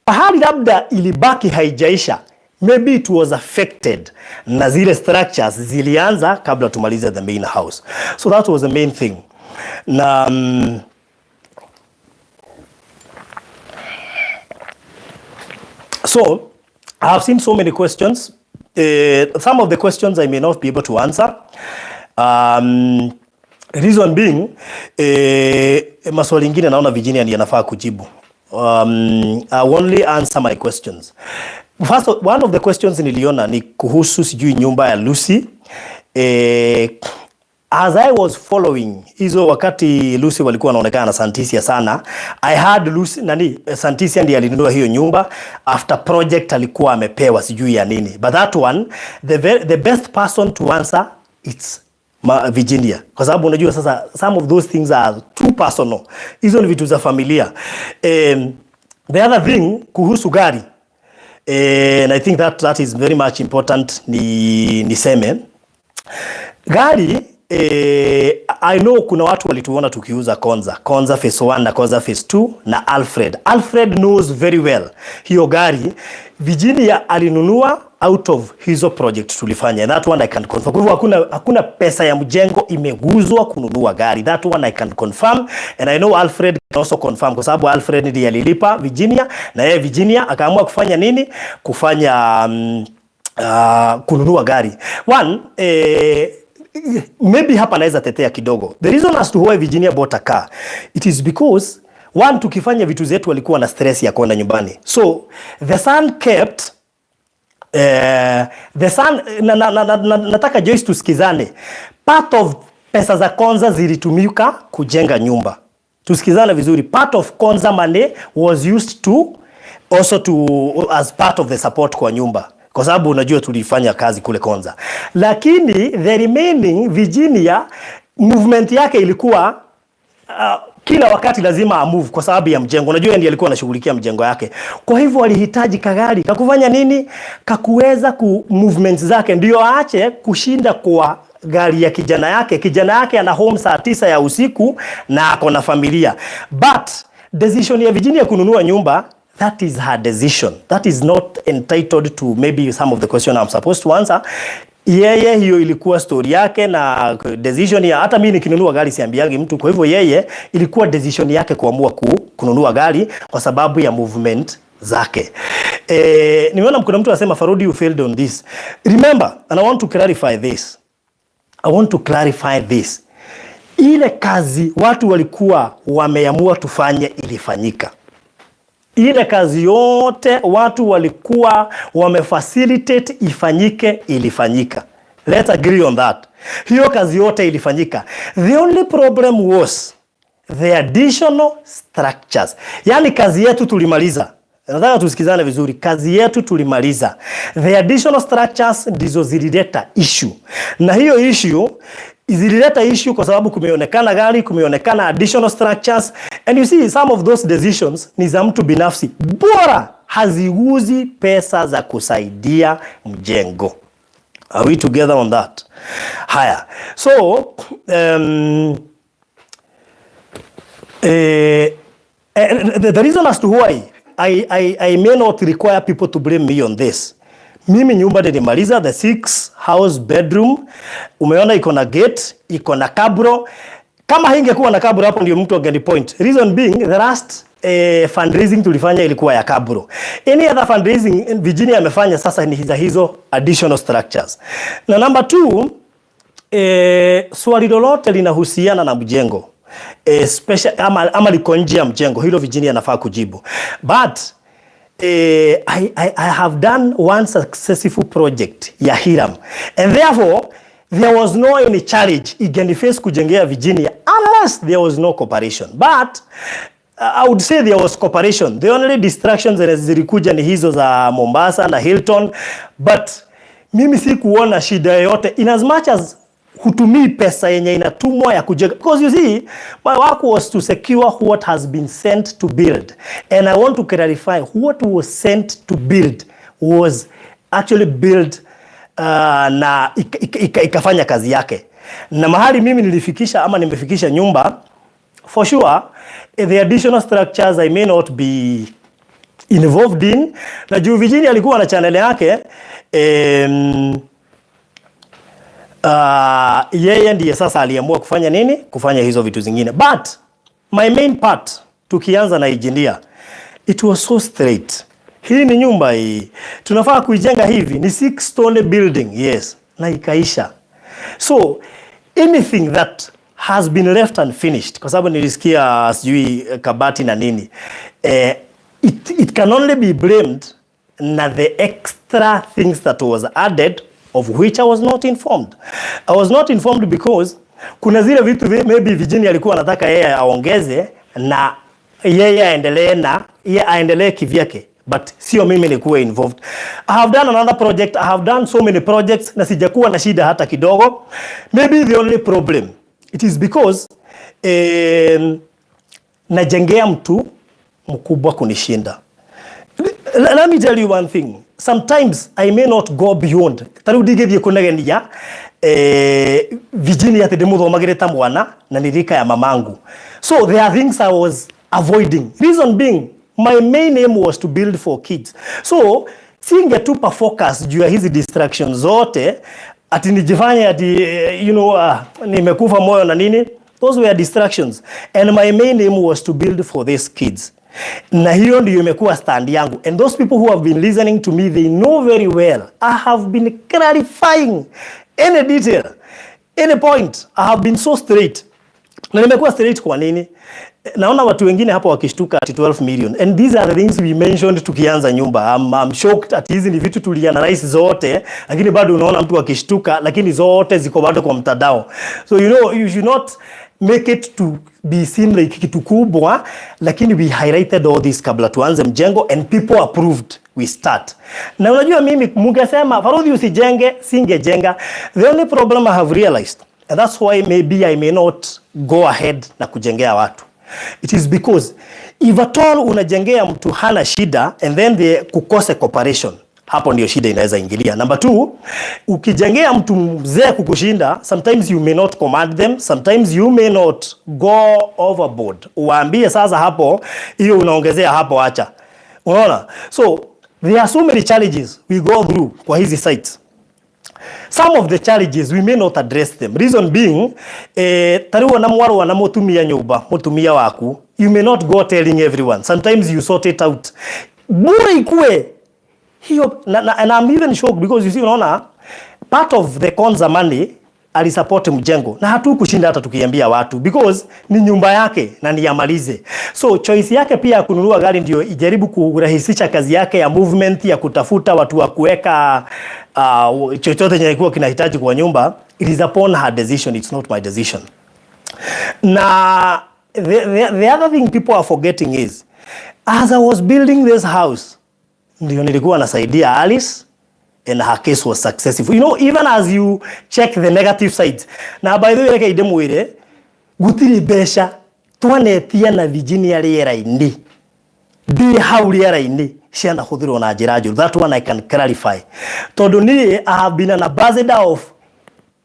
pahali labda ilibaki haijaisha, maybe it was affected na zile structures zilianza kabla tumalize the main house. So that was the main thing. Na so I have seen so many questions. Some of the questions I may not be able to answer. Reason being, maswali ingine naona Virginia ndiye anafaa kujibu. I only answer my questions. First, one of the questions niliona ni kuhusu sijui nyumba ya Lucy. as I was following hizo wakati Lucy walikuwa wanaonekana na Santisia sana, I had Lucy Santisia ndiye alinunua hiyo nyumba after project alikuwa amepewa sijui ya nini, but that one the best person to answer it's Virginia, kwa sababu unajua sasa some of those things are too personal, hizo ni vitu za familia. The other thing kuhusu gari, and I think that is very much important, niseme gari. I know kuna watu walituona tukiuza Konza phase 1 na Konza phase 2 na Alfred knows very well hiyo gari Virginia alinunua out of hizo project tulifanya. That one I can confirm. Kwa hivyo hakuna pesa ya mjengo imeguzwa kununua gari. That one I can confirm, and I know Alfred can also confirm, kwa sababu Alfred ndiye alilipa Virginia, na yeye Virginia akaamua kufanya nini? Kufanya kununua gari. One, maybe hapa naweza tetea kidogo. The reason as to why Virginia bought a car, it is because one, tukifanya vitu zetu walikuwa na stress ya kwenda nyumbani. So the son kept the son nataka Joyce tusikizane. Part of pesa za Konza zilitumika kujenga nyumba. Tusikizane vizuri. Part of Konza money was used to also as part of the support kwa nyumba, kwa sababu unajua tulifanya kazi kule Konza. Lakini the remaining Virginia movement yake ilikuwa kila wakati lazima move kwa sababu ya mjengo. Unajua ndiye alikuwa anashughulikia mjengo yake. Kwa hivyo walihitaji kagari kakufanya nini? Kakuweza ku movements zake ndio aache kushinda kwa gari ya kijana yake. Kijana yake ana home saa 9 ya usiku na ako na familia. But decision ya Virginia kununua nyumba, that is her decision. That is not entitled to maybe some of the question I'm supposed to answer. Yeye hiyo ilikuwa story yake na decision ya, hata mimi nikinunua gari siambiagi mtu. Kwa hivyo yeye ilikuwa decision yake kuamua kununua gari kwa sababu ya movement zake. Nimeona kuna mtu anasema Farudi you failed on this. Remember, and I want to clarify this. Ile kazi watu walikuwa wameamua tufanye ilifanyika. Ile kazi yote watu walikuwa wamefacilitate ifanyike ilifanyika. Let's agree on that. Hiyo kazi yote ilifanyika. The only problem was the additional structures. Yani kazi yetu tulimaliza. Nataka tusikizane vizuri. Kazi yetu tulimaliza. The additional structures ndizo zilileta issue. Na hiyo issue zilileta issue kwa sababu kumeonekana gari, kumeonekana additional structures, and you see some of those decisions ni za mtu binafsi. Bora haziguzi pesa za kusaidia mjengo. Are we together on that? Haya. So the reason as to why I may not require people to blame me on this. Mimi nyumba nilimaliza the 6 house bedroom. Umeona iko na gate, iko na kabro. Kama haingekuwa na kabro hapo ndio mtu angeni point. Reason being the last fundraising tulifanya ilikuwa ya kabro. Any other fundraising Virginia amefanya sasa ni hizo additional structures. Na number 2, swali lolote linahusiana na mjengo. Special ama liko nje ya mjengo, hilo Virginia anafaa kujibu. But I have done one successful project ya Hiram, and therefore there was no any challenge igeniface kujengea Virginia unless there was no cooperation. But I would say there was cooperation. The only distractions zilikuja ni hizo za Mombasa na Hilton, but mimi si kuona shida yote in as much as hutumii pesa yenye inatumwa ya kujenga. Because you see, my work was to secure what has been sent to build. And I want to clarify, what was sent to build was actually built na ikafanya kazi yake. Na mahali mimi nilifikisha ama nimefikisha nyumba, for sure, the additional structures I may not be involved in. Na juu Virginia alikuwa na channel yake, yeye ndiye sasa aliamua kufanya nini? Kufanya hizo vitu zingine. But my main part, tukianza na engineer, it was so straight. Hii ni nyumba hii, tunafaa kuijenga hivi, ni 6-story building, yes, na ikaisha. So anything that has been left unfinished, kwa sababu nilisikia sijui kabati na nini, it can only be blamed na the extra things that was added, of which I was not informed. I was not informed because Kuna zile vitu maybe Virginia alikuwa anataka yeye aongeze na yeye aendelee kivyake, but sio mimi nikuwa involved. I have done another project, I have done so many projects na sijakuwa na shida hata kidogo. Maybe the only problem it is because najengea mtu mkubwa kunishinda. Let me tell you one thing. Sometimes I may not go beyond. Tarudigethie kunegenia Virginia ati ndimuthomagirita mwana na nirika ya mamangu. So there are things I was avoiding. Reason being, my main aim was to build for kids. So singetupa focus juu ya hizi distractions zote ati nijifanye ati nimekufa moyo na nini. Those were distractions, and my main aim was to build for these kids. Na hiyo ndio imekuwa stand yangu, and those people who have been listening to me, they know very well I have been clarifying any detail, any point. I have been so straight. Na nimekuwa straight kwa nini? Naona watu wengine hapa wakishtuka at 12 million, and these are the things we mentioned tukianza nyumba. I'm shocked at hizi ni vitu tulianalyze zote, lakini bado unaona mtu akishtuka, lakini zote ziko bado kwa mtandao. So you should not make it to be seen like kitu kubwa, lakini we highlighted all this kabla tuanze mjengo, and people approved we start. Na unajua mimi mungesema Faruthi usijenge, singejenga. The only problem I have realized, and that's why maybe I may not go ahead na kujengea watu, it is because if at all unajengea mtu hana shida and then they kukose cooperation, hapo ndio shida inaweza ingilia. Number 2, ukijengea mtu mzee kukushinda, sometimes you may not command them, sometimes you may not go overboard. Uambie sasa hapo, hiyo unaongezea hapo, acha. Unaona? So there are so many challenges we go through kwa hizi sites. Some of the challenges we may not address them. Reason being, tariwa na mwaro wa na mutumia nyumba, mutumia waku, you may not go telling everyone. Sometimes you sort it out. Bure ikue hiyo, and I'm even shocked because you see, unaona part of the Konza money alisupport mjengo, na hatu kushinda hata tukiambia watu because ni nyumba yake na ni yamalize. So choice yake pia kununua gari ndio ijaribu kurahisisha kazi yake ya movement, ya kutafuta watu wa kuweka chochote chenye kilikuwa kinahitaji kwa nyumba. It is upon her decision, it's not my decision. Na the other thing people are forgetting is, as I was building this house, ndio nilikuwa nasaidia Alice, and her case was successful. Even as you check the negative sides. Na by the way, reke idemwire gutiri besha twanetia na Virginia riera-ini ndi hau riera-ini ciana huthirwo na njira njuru. That one I can clarify. Tondu ni I have been an ambassador of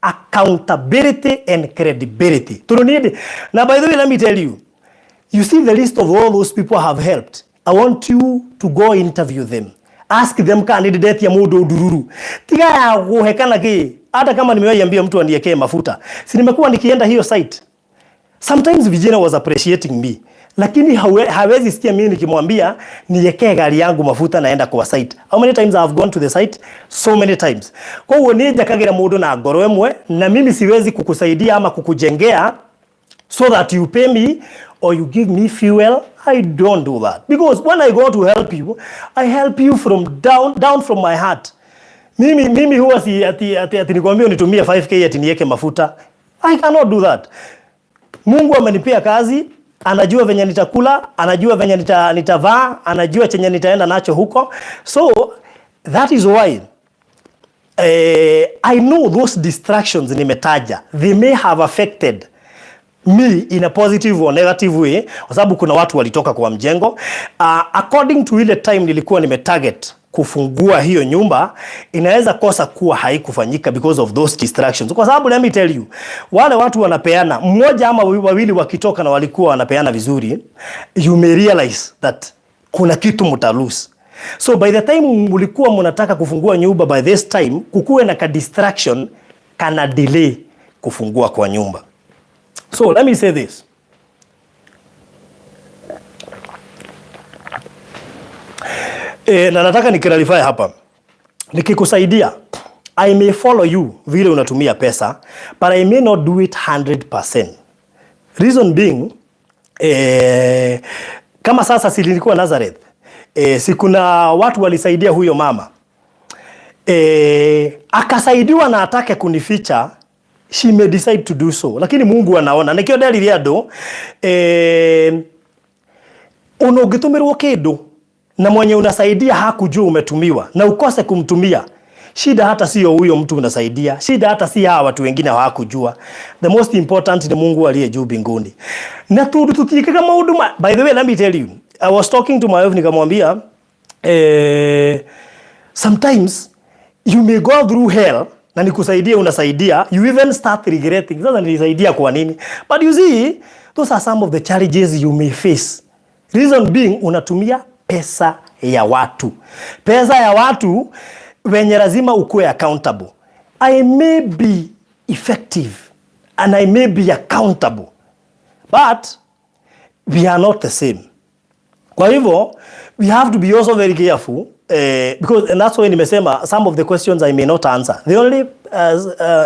accountability and credibility. Tondu ni na by the way, let me tell you, you see the list of all those people I have helped. I want you to go interview them. Ask them candidate ya mudo dururu. Tiga ya kuhekana ki, hata kama nimewaiambia mtu aniekee mafuta. Si nimekuwa nikienda hiyo site. Sometimes Virginia was appreciating me, lakini hawezi sikia mimi nikimwambia niekee gari yangu mafuta naenda kwa site. How many times I have gone to the site? So many times. Kwa hiyo nije kagira mudo na ngoro emwe, na mimi siwezi kukusaidia ama kukujengea so that you pay me or you give me fuel. I don't do that. Because when I go to help you, I help you from down from my heart. Mimi huwa si ati nikwambia unitumie 5k ati niweke mafuta. I cannot do that. Mungu amenipea kazi, anajua venye nitakula, anajua venye nitavaa, anajua chenye nitaenda nacho huko. So that is why I know those distractions nimetaja, they may have affected me in a positive or negative way, kwa sababu kuna watu walitoka kwa mjengo. According to ile time nilikuwa nimetarget kufungua hiyo nyumba, inaweza kosa kuwa haikufanyika because of those distractions. Kwa sababu let me tell you, wale watu wanapeana, mmoja ama wawili wakitoka na walikuwa wanapeana vizuri, you may realize that kuna kitu mutalose. So by the time mulikuwa mnataka kufungua nyumba, by this time kukuwe na ka distraction kana delay kufungua kwa nyumba. So let me say this. Na nataka ni clarify hapa. Nikikusaidia, I may follow you vile unatumia pesa, but I may not do it 100%. Reason being, kama sasa silikuwa Nazareth, sikuna watu walisaidia huyo mama. Akasaidiwa na atake kunificha she may decide to do so. Lakini Mungu anaona. Nikio dalili ando unogitumirwo kindu na mwenye unasaidia hakujua umetumiwa na ukose kumtumia. Shida hata sio huyo mtu unasaidia. Shida hata si hawa watu wengine hawakujua. The most important ni Mungu aliye juu mbinguni. Na tutikika maudu by the way, let me tell you. I was talking to my wife nikamwambia sometimes you may go through hell na nikusaidia unasaidia, you even start regretting. Sasa nilisaidia kwa nini? But you see, those are some of the challenges you may face. Reason being unatumia pesa ya watu. Pesa ya watu wenye lazima ukue accountable. I may be effective and I may be accountable, but we are not the same. Kwa hivyo, we have to be also very careful because, and that's why nimesema some of the questions I may not answer. The only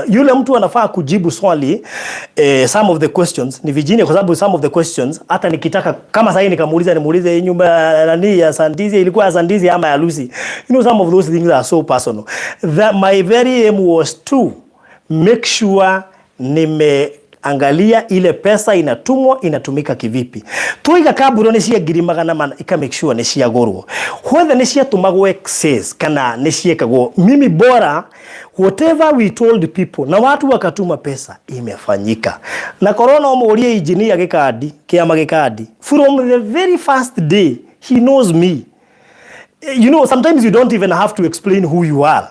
yule mtu anafaa kujibu swali some of the questions ni Virginia, kwa sababu some of the questions hata nikitaka kama sasa nimuulize nyumba nani ya Sandizi ilikuwa ya Sandizi ama ya Lucy. You know, some of those things are so personal. That my very aim was to make sure angalia ile pesa inatumwa inatumika kivipi. Tuiga kaburo nishia girimagana man ika make sure nishia gorwo. Whether nishia tumagwo excess kana nishia kago. Mimi bora whatever we told people na watu wakatuma pesa imefanyika. Na corona omurie engineer gikadi kiama gikadi. From the very first day he knows me. You know, sometimes you don't even have to explain who you are.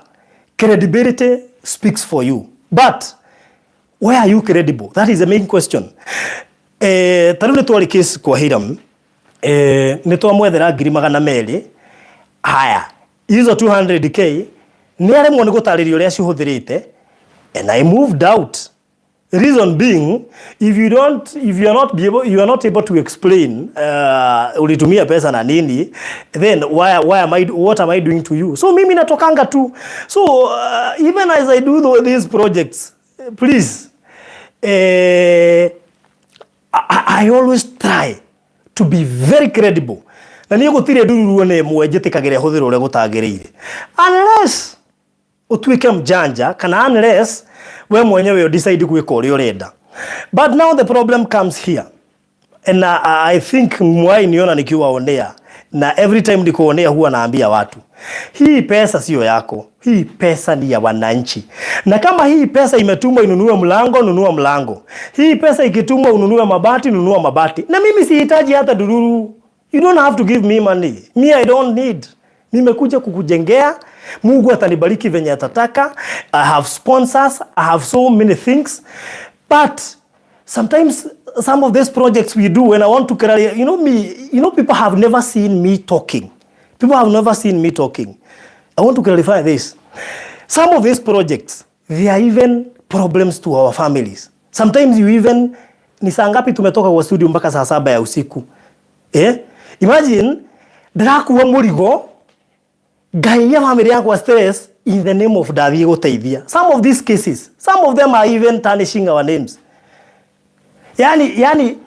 Credibility speaks for you. But where are you credible? That is the main question. Tarule tuwali case kwa Hiram. Netuwa mwethera $200,000. Haya. Hizo 200K. Niare mwone gutariri uria cihuthirite. And I moved out. Reason being, if you are not able to explain ulitumia pesa na nini, then what am I doing to you? So mimi natokanga tu. So even as I do these projects, please, I always try to be very credible. Na niyo gutire ndururu ne mwejetikagire huthiro ure gutagirire. Unless utwike mjanja kana unless we mwenyewe decide gwika uri urenda. But now the problem comes here. And I think mwai niona nikiwaonea na every time nikuonea huwa naambia watu, hii pesa sio yako. Hii pesa ni ya wananchi. Na kama hii pesa imetumwa inunue mlango, nunua mlango. Hii pesa ikitumwa ununue mabati, nunua mabati. Na mimi sihitaji hata dururu. You don't have to give me money. Me, I don't need. Nimekuja kukujengea. Mungu atanibariki venye atataka. I have sponsors. I have so many things. But sometimes some of these projects we do when I want to carry, people have never seen me talking. People have never seen me talking. I want to clarify this. Some of these projects, they are even problems to our families. Sometimes you even, ni saa ngapi tumetoka kwa studio mpaka saa 7 ya usiku. Imagine, ndirakuwa murigo, gai ya family yako stress in the name of Davi guteithia. Some of these cases, some of them are even tarnishing our names. Yani,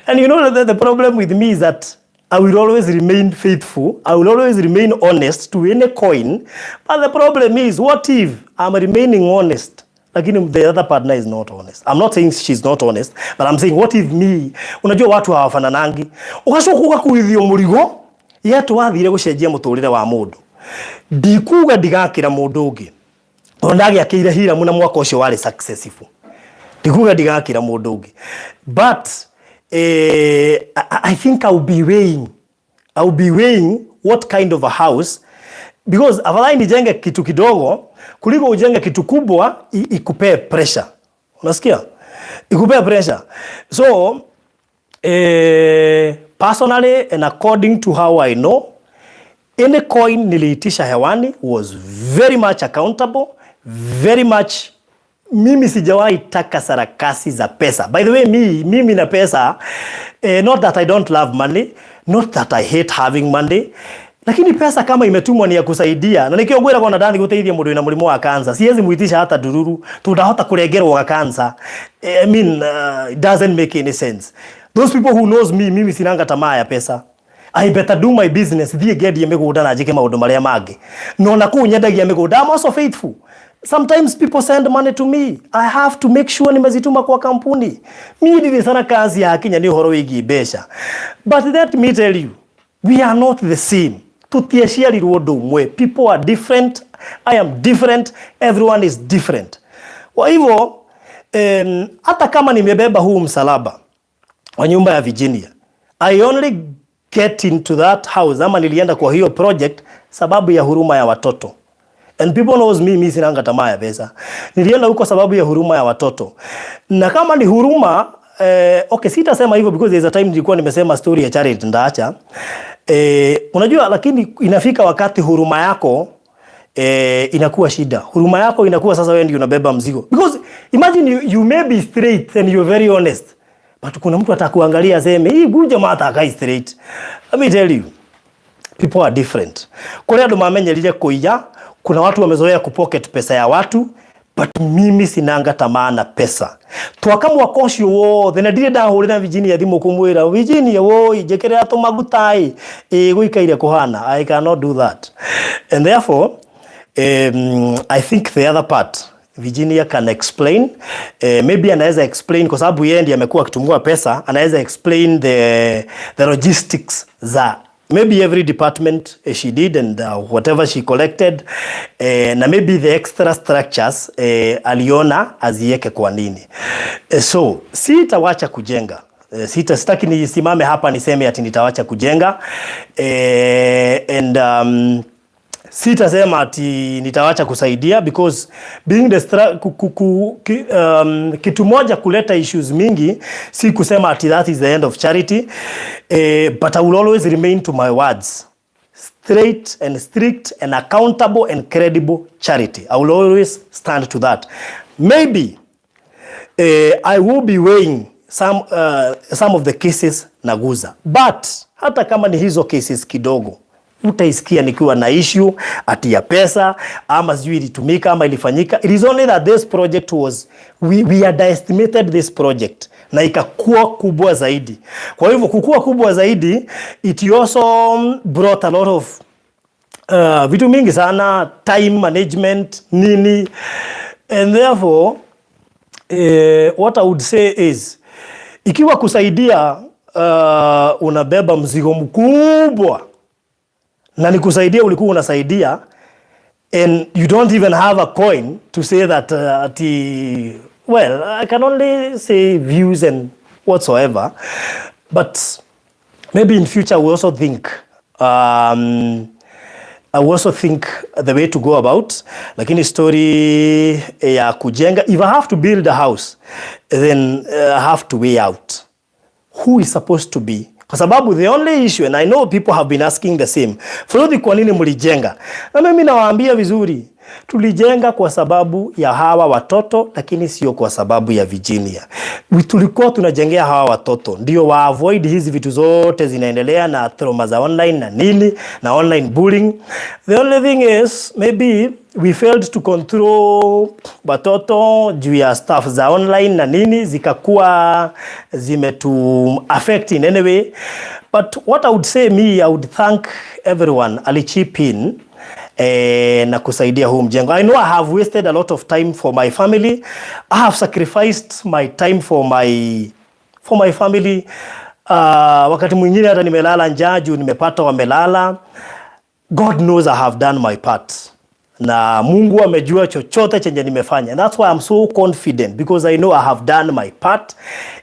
and you know the problem with me is that I will always remain faithful. I will always remain honest to any coin. But the problem is, what if I'm remaining honest, lakini the other partner is not honest? I'm not saying she's not honest, but I'm saying, what if me, unajua watu hawafananangi. Ugashokuka kuithio murigo, yetu wathire gucenjia muturire wa mundu. Ndikuga ndigakira mundu ungi. Ondagi akire hira muna mwaka ucio wari successful. Ndikuga ndigakira mundu ungi. But I think I'll be weighing what kind of a house, because afadhali nijenge kitu kidogo kuliko ujenge kitu kubwa ikupe pressure. Unasikia? Ikupe pressure. So personally and according to how I know, any coin niliitisha hewani was very much accountable, very much. Mimi sijawahi taka sarakasi za pesa. By the way, mimi na pesa, not that I don't love money, not that I hate having money, lakini pesa kama imetumwa ni ya kusaidia. Na nikiongwera kwa ndani guteithia mundu ina murimu wa kansa, siwezi muitisha hata dururu, tutahota kuregerwa wa kansa. I mean, it doesn't make any sense. Those people who knows me, mimi sinanga tamaa ya pesa. I better do my business. Thie gedi ya miguda na jike maundu maria magi. No na ku nyendagia miguda, I'm also faithful. Sometimes people send money to me. I have to make sure nimezituma kwa kampuni. Mimi ndiri sana kazi ya Kenya ni horo wigi besha. But let me tell you, we are not the same. Tutieshiarirwo ndumwe. People are different. I am different. Everyone is different. Kwa hivyo, hata kama nimebeba huu msalaba wa nyumba ya Virginia, I only get into that house ama nilienda kwa hiyo project sababu ya huruma ya watoto. And people knows me, mimi sinanga tamaa ya pesa. Nilienda huko sababu ya huruma ya watoto. Na kama ni huruma, okay, sitasema hivyo because there's a time nilikuwa nimesema story ya charity ndaacha. Unajua, lakini inafika wakati huruma yako inakuwa shida. Huruma yako inakuwa sasa wewe ndio unabeba mzigo. Because imagine you may be straight and you're very honest. But kuna mtu atakuangalia aseme, hii buja mata akai straight. Let me tell you, people are different. Kwa ndo mamenyerire kuiya, kuna watu wamezoea kupocket pesa ya watu, but mimi sinanga tamaa na pesa. Twakamwa kocio wo, then ndire ndahurira Virginia thimu kumwira, Virginia wo, jekerera to magutai, guikaire kuhana. I cannot do that. And therefore, I think the other part Virginia can explain, maybe anaweza explain kwa sababu yeye ndiye amekuwa akitumua pesa, anaweza explain the logistics za maybe every department she did and whatever she collected, na maybe the extra structures aliona azieke kwa nini. So sitawacha kujenga, sitaki nisimame hapa niseme ati nitawacha kujenga, and sitasema ati nitawacha kusaidia because being the kitu moja kuleta issues mingi si kusema ati that is the end of charity, but I will always remain to my words. Straight and strict and accountable and credible charity. I will always stand to that. Maybe I will be weighing some of the cases naguza, but hata kama ni hizo cases kidogo utaisikia nikiwa na issue ati ya pesa ama sijui ilitumika ama ilifanyika. It is only that this project was we underestimated this project na ikakuwa kubwa zaidi. Kwa hivyo kukua kubwa zaidi, it also brought a lot of vitu mingi sana, time management nini, and therefore what I would say is ikiwa kusaidia unabeba mzigo mkubwa na nikusaidia ulikuwa unasaidia and you don't even have a coin to say that well, I can only say views and whatsoever, but maybe in future we also think I also think the way to go about, lakini story ya kujenga, if I have to build a house then I have to weigh out who is supposed to be. Kwa sababu the only issue, and I know people have been asking the same, Frodi kwa nini mlijenga? Na mimi nawaambia vizuri, tulijenga kwa sababu ya hawa watoto, lakini sio kwa sababu ya Virginia. Tulikuwa tunajengea hawa watoto ndio wa avoid hizi vitu zote zinaendelea na trauma za online na nini na online bullying. The only thing is maybe we failed to control watoto juu ya stuff za online na nini zikakuwa zimetu affect in any way. But what I would say, I would thank everyone alichip in na kusaidia huu mjengo. I know I have wasted a lot of time for my family. I have sacrificed my time for my family. Wakati mwingine hata nimelala njaa juu nimepata wamelala. God knows I have done my part. Na Mungu amejua chochote chenye nimefanya. And that's why I'm so confident, because I know I have done my part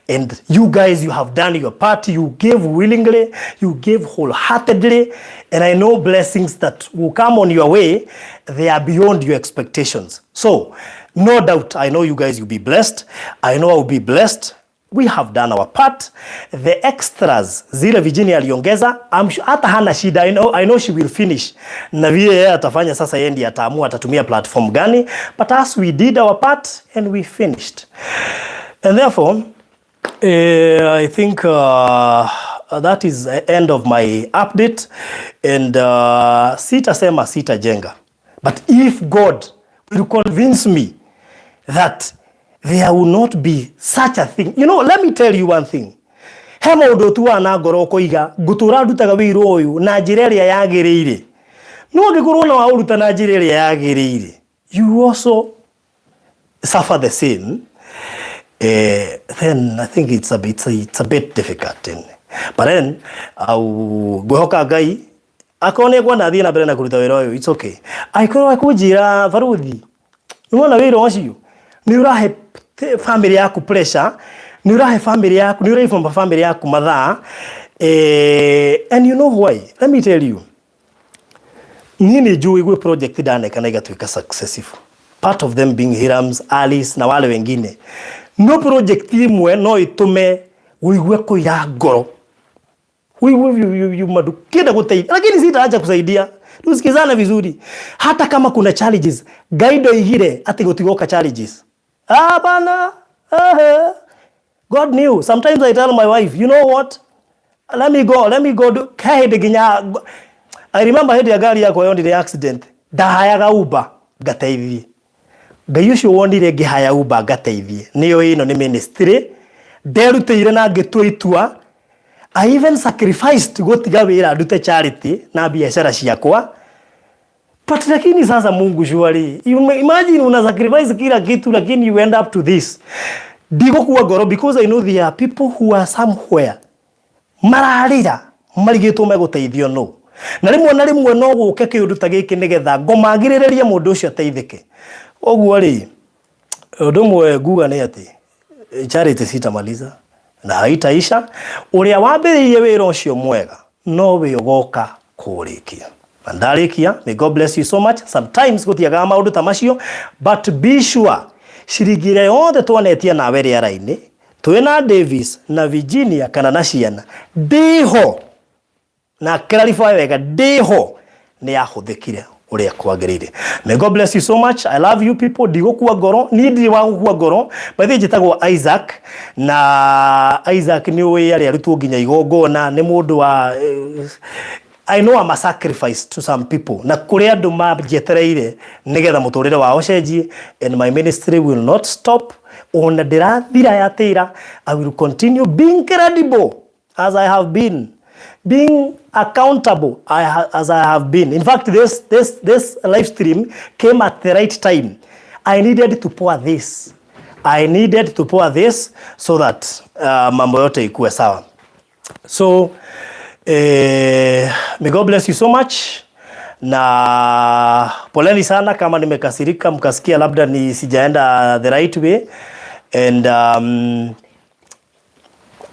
and you guys, you have done your part. You gave willingly, you gave wholeheartedly, and I know blessings that will come on your way, they are beyond your expectations. So no doubt, I know you guys will be blessed. I know I will be blessed. We have done our part. The extras zile Virginia aliongeza, I'm sure hata hana shida. I know she will finish. Na vile yeye atafanya sasa, yeye ndiye ataamua atatumia platform gani, but as we did our part and we finished. And therefore I think that is the end of my update, and sitasema sitajenga, but if God will convince me that there will not be such a thing. You know, let me tell you one thing. Hema udotuwa na ngoro koiga gutura ndutaga wiro uyu na njira iria yagirire. No ngikorwo na wauruta na njira iria yagirire. you also suffer the same, then I think it's a bit difficult. But then, gwehoka Ngai, akone kwa nathie na mbere na kuruta wira uyu, it's okay. Aikorwo akunjira Baruthi, niwona wira ucio ni urahe family yaku pressure, ni urahe family yaku, ni urahe family yaku mathaa, and you know why? Let me tell you. Nini juu igwe project daneka na igatuika successful. Part of them being Hirams, Alice na wale wengine. No project imwe no itume uigwe kuira ngoro. Uigwe madu kenda guteidia, lakini sitaacha kusaidia. Tusikizane vizuri. Hata kama kuna challenges, guide igire ati gutigoka challenges. Bana. God knew. Sometimes I tell my wife, you know what? Let me go do kahede ginya. I remember hedi ya gari yako yondire accident. Ndahayaga Uber gateithie. Ngai ucio wonire ngihaya Uber gateithie. Niyo ino ni ministry. Nderuteire na ngitua itua. I even sacrificed gutiga wira ndute charity na biashara ciakwa. But lakini sasa Mungu shwari. Imagine una sacrifice kila kitu lakini you end up to this. Digo kuwa ngoro because I know there are people who are somewhere. Mararira marigitwo meguteithio no. Na rimwe no guke kiundu ta giki nigetha ngomagirireria mundu ucio ateithike. Oguo ri undu mwe nguga ni ati charity sitamaliza na haitaisha. Uria wambiririe wira ucio mwega no we ugoka kurikia. Mandarikia, may God bless you so much. Sometimes gutiaga maundu ta macio, but be sure shirigire yothe twanetia nawe riara-ini twina Davis na Virginia kana na ciana ndiho na clarify wega ndiho ni yahuthikire uria kwagirire. May God bless you so much. I love you people. Digukua ngoro ni ndi wa gukua ngoro by the jitagwo Isaac na Isaac ni we ari arutwo nginya igongona ni mundu wa I know I'm a sacrifice to some people na kuri andu majetereire nigetha muturire wao cenjie, and my ministry will not stop. Ona ndirathira yatira. I will continue being credible as I have been, being accountable as I have been. In fact, this live stream came at the right time. I needed to pour this. So that mambo yote ikuwe sawa. So may God bless you so much. Na poleni sana kama nimekasirika mkasikia labda ni sijaenda the right way, and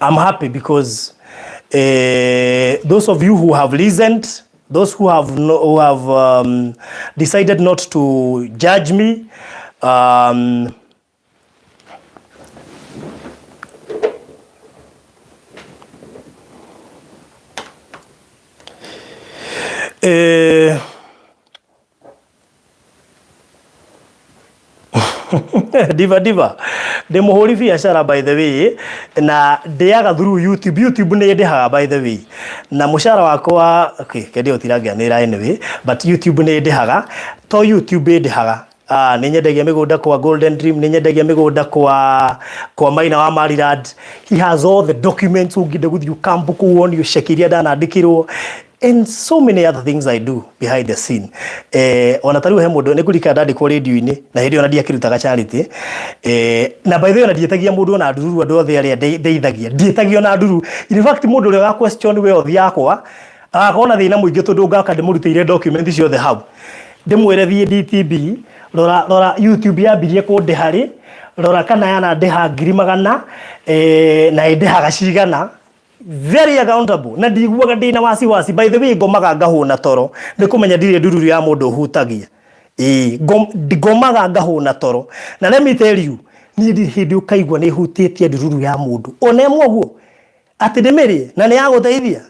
I'm happy because those of you who have listened, those who have decided not to judge me, diva demuhuri biashara by the way, na ndiaga through YouTube ne ndihaga by the way, na mushara wakwa okay kedio tiragia nira anyway, but YouTube ne ndihaga to YouTube ndihaga ni nyendagia migunda kwa Golden Dream, ni nyendagia migunda kwa Maina wa Maryland. He has all the documents ugide guthi ukambu kuoni ushekiria dana andikirwo, and so many other things I do behind the scene. Ona taru he mundu ne kulika ndandi kwa radio-ini na hindi ona ndiakirutaga charity, na by the way ona ndietagia mundu ona nduru andu othe aria ndeithagia ndietagia ona nduru. In fact mundu ule wa question we othi yakwa akona thina muingi tondu ngaka ndimurutire document cio the hub ndimwire thie DTB rora YouTube yambirie kundihari rora kana yana ndeha 100,000 na ndehaga cigana. Very accountable na ndiguaga ndina wasi. By the way ngomaga ngahuna toro ndikumenya ndire ndururu ya mundu hutagia ngomaga ngahuna toro, na let me tell you ni hindi ukaigwa ni hutĩtie ndururu ya mundu ona mwoguo ati ndimiri na ni yaguteithia.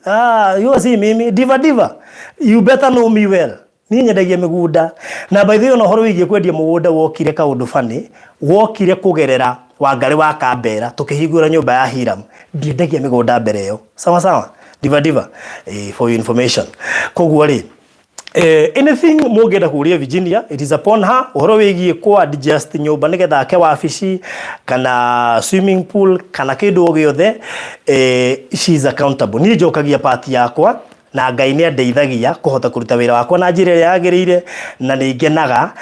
You see mimi diva you better know me well. Ni nyendagia migunda na by the way no horo wigie kwendia mugunda wokire kaundu fani wokire kugerera Wangari wa Kambera tukihingura nyumba ya Hiram ndiendagia migunda mbere yo sawa diva for your information. Koguo ri anything mugenda kuria Virginia, it is upon her. Horo wigie kwa adjust nyumba nigetha ake wabici kana swimming pool kana kindu o giothe, she is accountable. Ni njokagia part yakwa na Ngai nĩ andeithagia kũhota kũruta wĩra wakwa na njĩra ĩrĩa yagĩrĩire, na nĩ ngenaga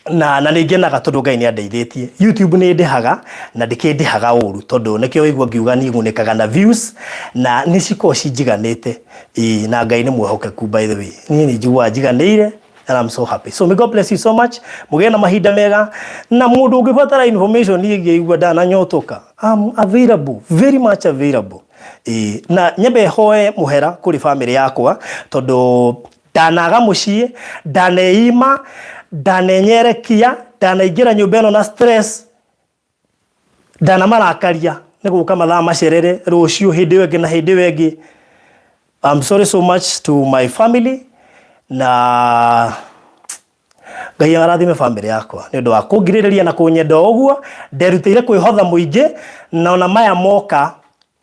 na nĩ ngenaga tondũ Ngai nĩ andeithĩtie. YouTube nĩ ndĩhaga na ndĩkĩndĩhaga ũru tondũ nĩkĩo waigua ngiuga nĩ ngunĩkaga na views na nĩ cikoragwo cinjiganĩte. Na Ngai nĩ mwĩhokeku by the way. Niĩ nĩ njiguaga njiganĩire and I'm so happy. So may God bless you so much. Mugĩe na mahinda mega, na mũndũ ũngĩbatara information niĩ igua ndananyotoka, I'm available, very much available. Na nyambe hoe mũhera kũrĩ family yakwa tondũ ndanaga mũciĩ, ndaneima, ndanenyerekia, ndanaingĩra nyũmba ĩno na stress, ndanamarakaria nĩ gũka mathaa macerere rũciũ hĩndĩ ĩyo ĩngĩ na hĩndĩ ĩyo ĩngĩ. I'm sorry so much to my family, na Ngai arathime family yakwa nĩ ũndũ wa kũngirĩrĩria na kũnyenda ũguo. Nderutĩire kwĩhotha mũingĩ, na ona maya moka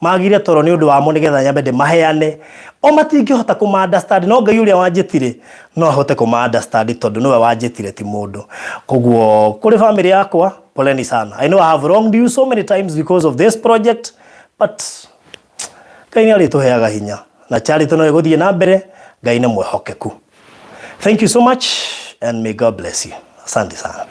magire toro nĩ ũndũ wamo nĩgetha nyambe ndĩmaheane. O matingĩhota kũma-understand, no Ngai ũrĩa wanjĩtire no ahote kũma-understand tondũ nĩwe wanjĩtire ti mũndũ. Koguo kũrĩ family yakwa, poleni sana. I know I have wronged you so many times because of this project, but Ngai nĩ arĩtũheaga hinya na charity no ĩgũthiĩ na mbere. Ngai nĩ mwĩhokeku. Thank you so much and may God bless you. Asante sana.